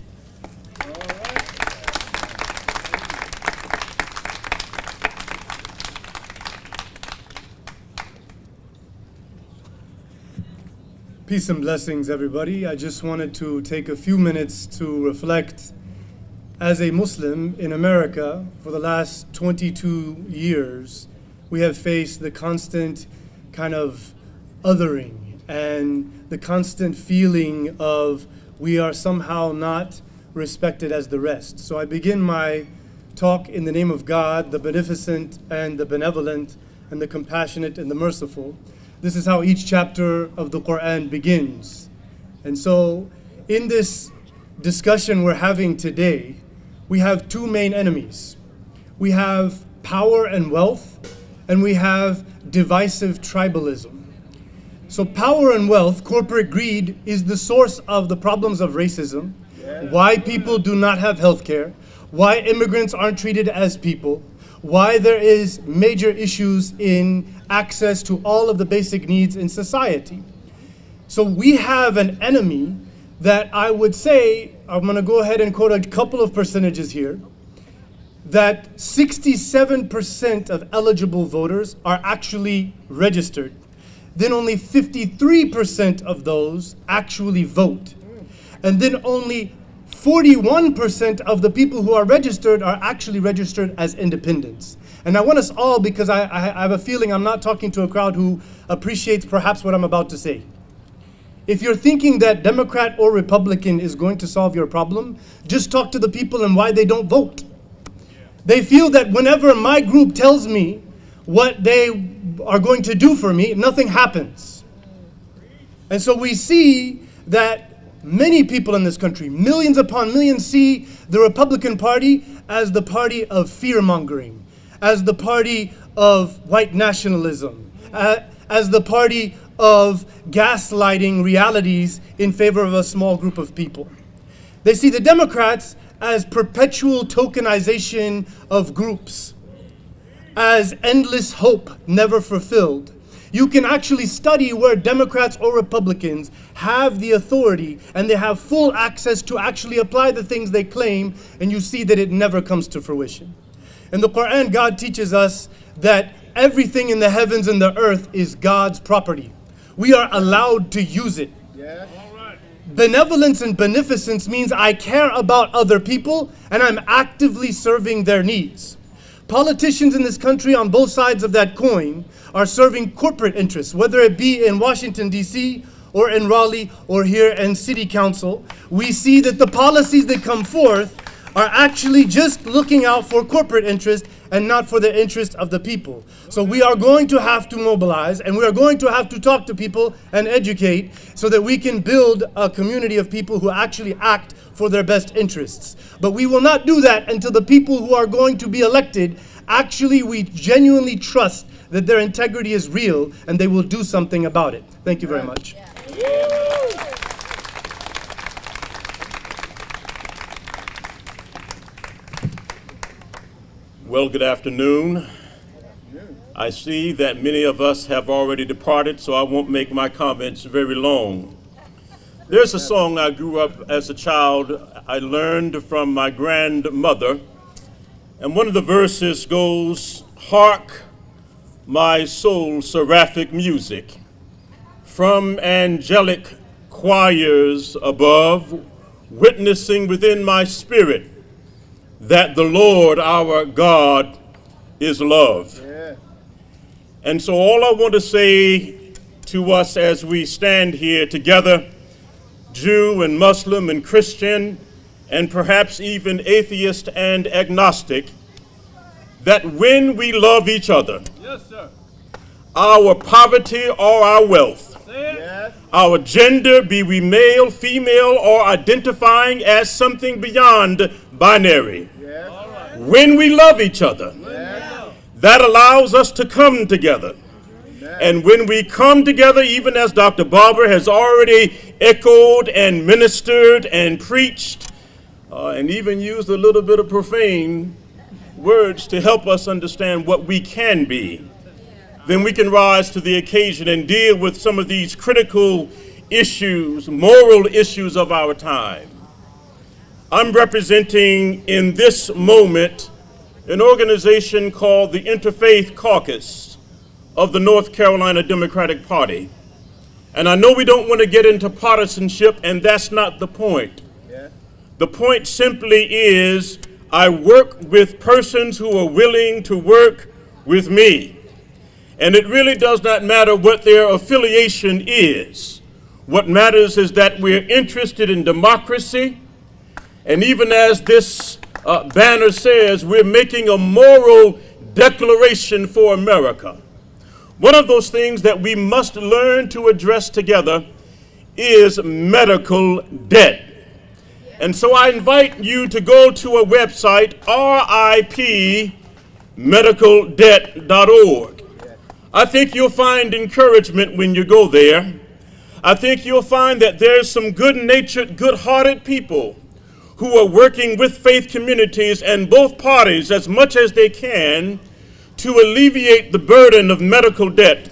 Peace and blessings, everybody. I just wanted to take a few minutes to reflect. As a Muslim in America, for the last 22 years, we have faced the constant kind of othering and the constant feeling of we are somehow not respected as the rest. So I begin my talk in the name of God, the beneficent and the benevolent and the compassionate and the merciful. This is how each chapter of the Quran begins. And so in this discussion we're having today, we have two main enemies. We have power and wealth, and we have divisive tribalism. So power and wealth, corporate greed, is the source of the problems of racism, why people do not have health care, why immigrants aren't treated as people, why there is major issues in access to all of the basic needs in society. So we have an enemy that I would say, I'm gonna go ahead and quote a couple of percentages here, that 67% of eligible voters are actually registered, then only 53% of those actually vote. And then only 41% of the people who are registered are actually registered as independents. And I want us all, because I have a feeling I'm not talking to a crowd who appreciates perhaps what I'm about to say. If you're thinking that Democrat or Republican is going to solve your problem, just talk to the people and why they don't vote. They feel that whenever my group tells me what they are going to do for me, nothing happens. And so we see that many people in this country, millions upon millions, see the Republican Party as the party of fear-mongering, as the party of white nationalism, as the party of gaslighting realities in favor of a small group of people. They see the Democrats as perpetual tokenization of groups, as endless hope never fulfilled. You can actually study where Democrats or Republicans have the authority and they have full access to actually apply the things they claim, and you see that it never comes to fruition. In the Quran, God teaches us that everything in the heavens and the earth is God's property. We are allowed to use it. Yeah. Benevolence and beneficence means I care about other people and I'm actively serving their needs. Politicians in this country on both sides of that coin are serving corporate interests, whether it be in Washington, D.C., or in Raleigh, or here in City Council. We see that the policies that come forth are actually just looking out for corporate interest and not for the interest of the people. So we are going to have to mobilize, and we are going to have to talk to people and educate so that we can build a community of people who actually act for their best interests. But we will not do that until the people who are going to be elected, actually we genuinely trust that their integrity is real and they will do something about it. Thank you very much. Well, good afternoon. I see that many of us have already departed, so I won't make my comments very long. There's a song I grew up as a child, I learned from my grandmother, and one of the verses goes, "Hark, my soul, seraphic music, from angelic choirs above, witnessing within my spirit that the Lord our God is love." Yeah. And so all I want to say to us as we stand here together, Jew and Muslim and Christian, and perhaps even atheist and agnostic, that when we love each other, Yes, sir. our poverty or our wealth, Yes. our gender, be we male, female, or identifying as something beyond binary, Yes. when we love each other, Yes. that allows us to come together. And when we come together, even as Dr. Barber has already echoed and ministered and preached, and even used a little bit of profane words to help us understand what we can be, then we can rise to the occasion and deal with some of these critical issues, moral issues of our time. I'm representing in this moment an organization called the Interfaith Caucus of the North Carolina Democratic Party. And I know we don't want to get into partisanship, and that's not the point. Yeah. The point simply is I work with persons who are willing to work with me. And it really does not matter what their affiliation is. What matters is that we're interested in democracy. And even as this banner says, we're making a moral declaration for America. One of those things that we must learn to address together is medical debt. And so I invite you to go to a website, ripmedicaldebt.org. I think you'll find encouragement when you go there. I think you'll find that there's some good-natured, good-hearted people who are working with faith communities and both parties as much as they can to alleviate the burden of medical debt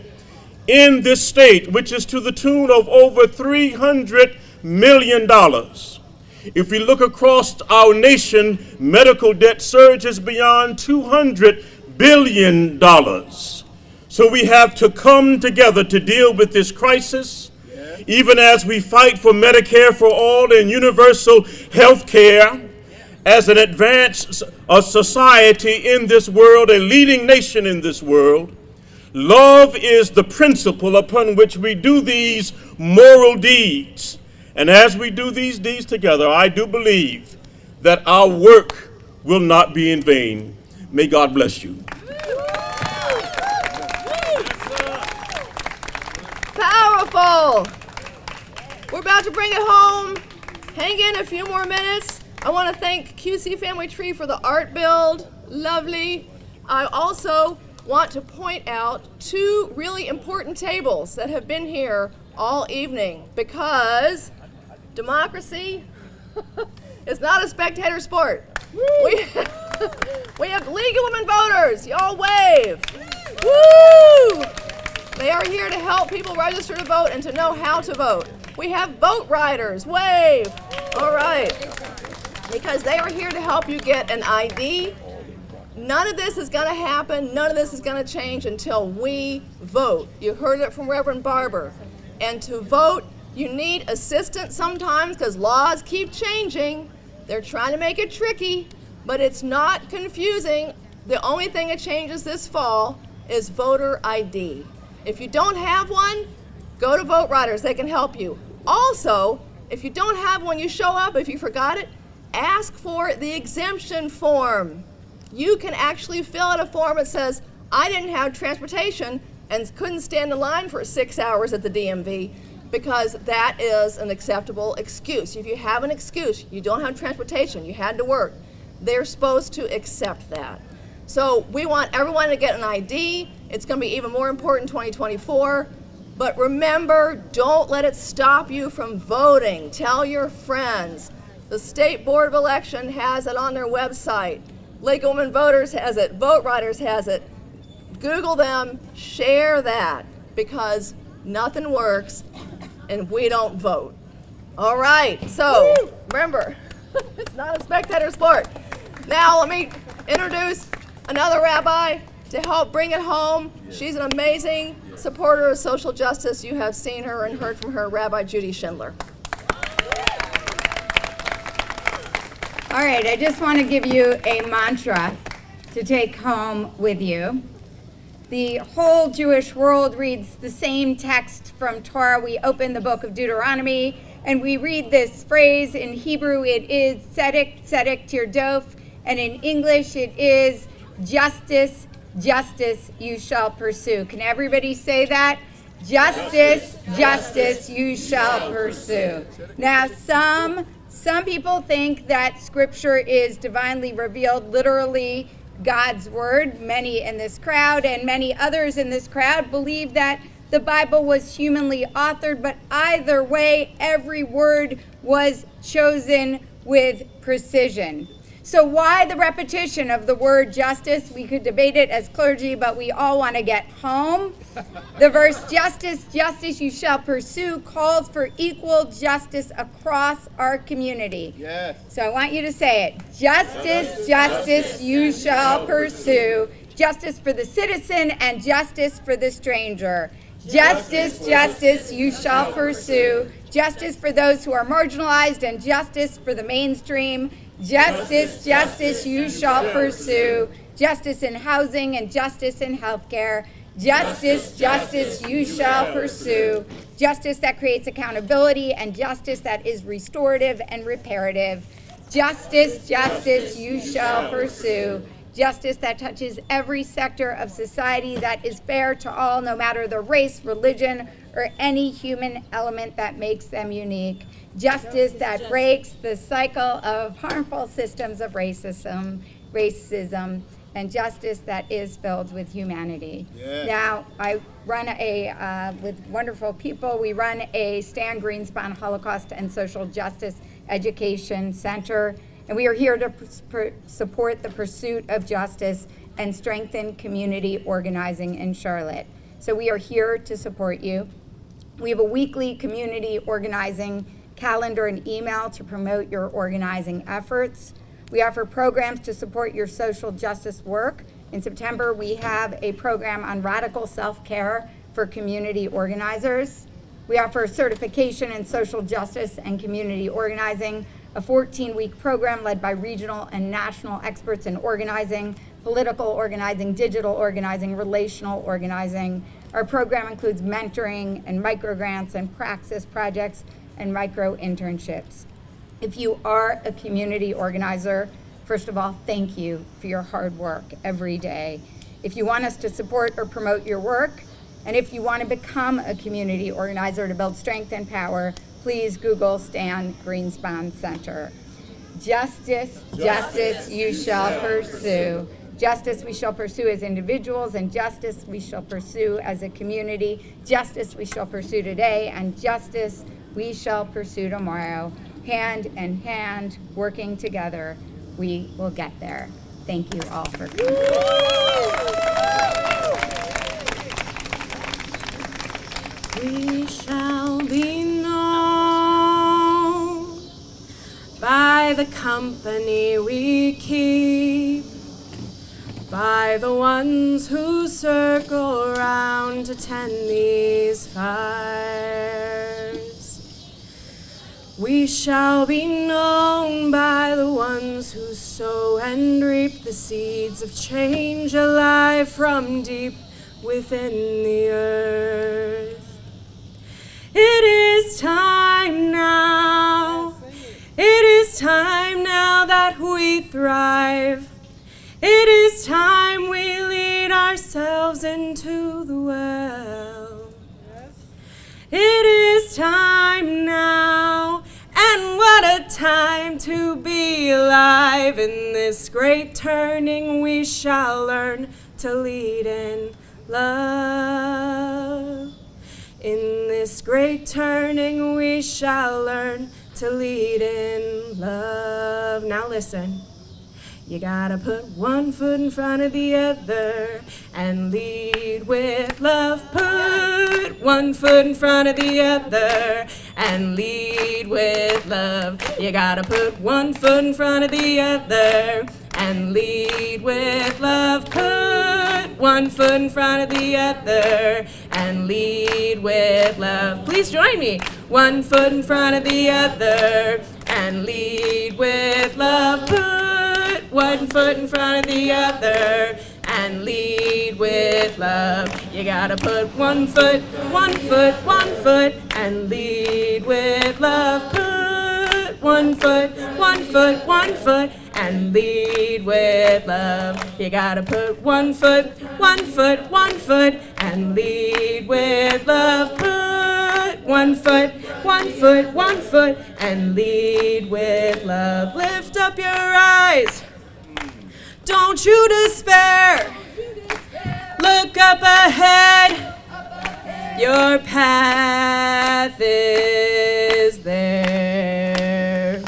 in this state, which is to the tune of over $300 million. If we look across our nation, medical debt surges beyond $200 billion. So we have to come together to deal with this crisis, even as we fight for Medicare for all and universal health care. As an advanced society in this world, a leading nation in this world, love is the principle upon which we do these moral deeds. And as we do these deeds together, I do believe that our work will not be in vain. May God bless you. Powerful. We're about to bring it home. Hang in a few more minutes. I want to thank QC Family Tree for the art build. Lovely. I also want to point out two really important tables that have been here all evening, because democracy is not a spectator sport. We have League of Women Voters. Y'all wave. Woo! They are here to help people register to vote and to know how to vote. We have vote riders. Wave. All right. Because they are here to help you get an ID. None of this is going to happen. None of this is going to change until we vote. You heard it from Reverend Barber. And to vote, you need assistance sometimes because laws keep changing. They're trying to make it tricky, but it's not confusing. The only thing that changes this fall is voter ID. If you don't have one, go to Vote Riders. They can help you. Also, if you don't have one, you show up. If you forgot it, ask for the exemption form. You can actually fill out a form that says, I didn't have transportation and couldn't stand in line for 6 hours at the DMV, because that is an acceptable excuse. If you have an excuse, you don't have transportation, you had to work, they're supposed to accept that. So we want everyone to get an ID. It's going to be even more important in 2024. But remember, don't let it stop you from voting. Tell your friends. The State Board of Election has it on their website. League of Women Voters has it. Vote Riders has it. Google them. Share that, because nothing works and we don't vote. All right. So remember, it's not a spectator sport. Now let me introduce another rabbi to help bring it home. She's an amazing supporter of social justice. You have seen her and heard from her, Rabbi Judy Schindler. All right, I just want to give you a mantra to take home with you. The whole Jewish world reads the same text from Torah. We open the book of Deuteronomy and we read this phrase. In Hebrew it is tzedek, tzedek tirdof, and in English it is justice, justice you shall pursue. Can everybody say that? Justice, justice you shall pursue. Now some people think that scripture is divinely revealed, literally God's word. Many in this crowd and many others in this crowd believe that the Bible was humanly authored, but either way, every word was chosen with precision. So why the repetition of the word justice? We could debate it as clergy, but we all want to get home. The verse, justice, justice you shall pursue, calls for equal justice across our community. Yes. So I want you to say it. Justice, justice you shall pursue. Justice for the citizen and justice for the stranger. Justice, justice you shall pursue. Justice for those who are marginalized and justice for the mainstream. Justice, justice you shall pursue. Justice in housing and justice in healthcare. Justice, justice you shall pursue. Justice that creates accountability and justice that is restorative and reparative. Justice, justice you shall pursue. Justice that touches every sector of society, that is fair to all, no matter the race, religion, or any human element that makes them unique. Justice that breaks the cycle of harmful systems of racism, and justice that is filled with humanity. Yes. Now, I run with wonderful people, we run a Stan Greenspan Holocaust and Social Justice Education Center, and we are here to support the pursuit of justice and strengthen community organizing in Charlotte. So we are here to support you. We have a weekly community organizing calendar, and email to promote your organizing efforts. We offer programs to support your social justice work. In September, we have a program on radical self-care for community organizers. We offer certification in social justice and community organizing, a 14-week program led by regional and national experts in organizing, political organizing, digital organizing, relational organizing. Our program includes mentoring and microgrants and praxis projects and micro internships. If you are a community organizer, first of all, thank you for your hard work every day. If you want us to support or promote your work, and if you want to become a community organizer to build strength and power, please Google Stan Greenspan Center. Justice, justice you shall pursue. Justice we shall pursue as individuals, and justice we shall pursue as a community. Justice we shall pursue today, and justice we shall pursue tomorrow. Hand in hand, working together, we will get there. Thank you all for coming. We shall be known by the company we keep, by the ones who circle around to tend these fires. We shall be known by the ones who sow and reap the seeds of change alive from deep within the earth. It is time now. It is time now that we thrive. It is time we lead ourselves into the well. It is time now, and what a time to be alive. In this great turning we shall learn to lead in love. In this great turning we shall learn to lead in love. Now listen. You gotta put one foot in front of the other and lead with love. Put one foot in front of the other and lead with love. You gotta put one foot in front of the other and lead with love. Put one foot in front of the other and lead with love. Please join me. One foot in front of the other and lead with love. Put one foot in front of the other and lead with love. You gotta put one foot and lead with love. Put one foot and lead with love. You gotta put one foot and lead with love. Put one foot and lead with love. Lift up your eyes. Don't you despair. Look up ahead. Your path is there.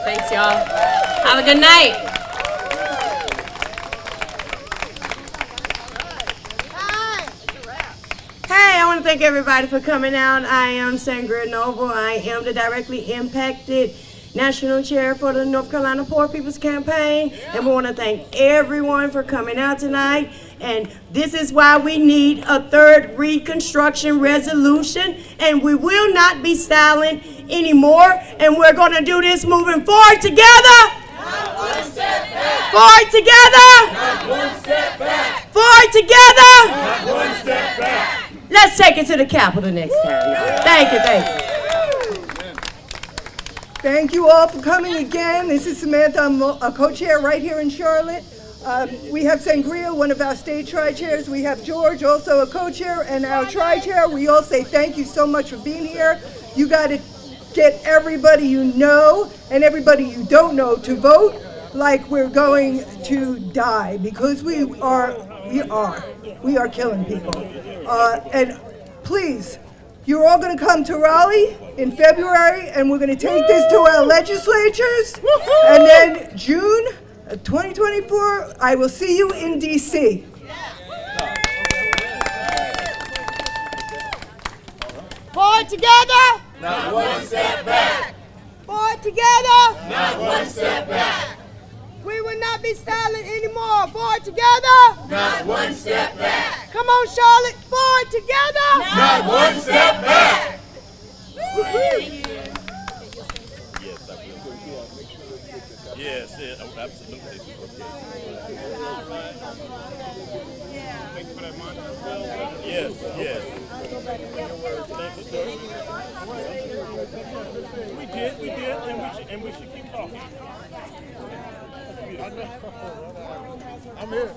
Thanks, y'all. Have a good night. Hey, I want to thank everybody for coming out. I am Sangria Noble. I am the directly impacted National Chair for the North Carolina Poor People's Campaign. And we want to thank everyone for coming out tonight. And this is why we need a third Reconstruction resolution. And we will not be silent anymore. And we're going to do this moving forward together. Not one step back. Forward together. Not one step back. Forward together. Not one step back. Let's take it to the Capitol next time. Thank you, thank you. Thank you all for coming again. This is Samantha. I'm a co-chair right here in Charlotte. We have Sangria, one of our state tri-chairs. We have George, also a co-chair, and our tri-chair. We all say thank you so much for being here. You got to get everybody you know and everybody you don't know to vote like we're going to die, because we are killing people. And please, you're all going to come to Raleigh in February, and we're going to take this to our legislatures. And then June 2024, I will see you in D.C. Forward together. Not one step back. Forward together. Not one step back. We will not be silent anymore. Forward together. Not one step back. Come on, Charlotte. Forward together. Not one step back. Yes, oh, absolutely. Thank you for that, Monica. Yes, yes. We did, and we should keep talking. I'm here.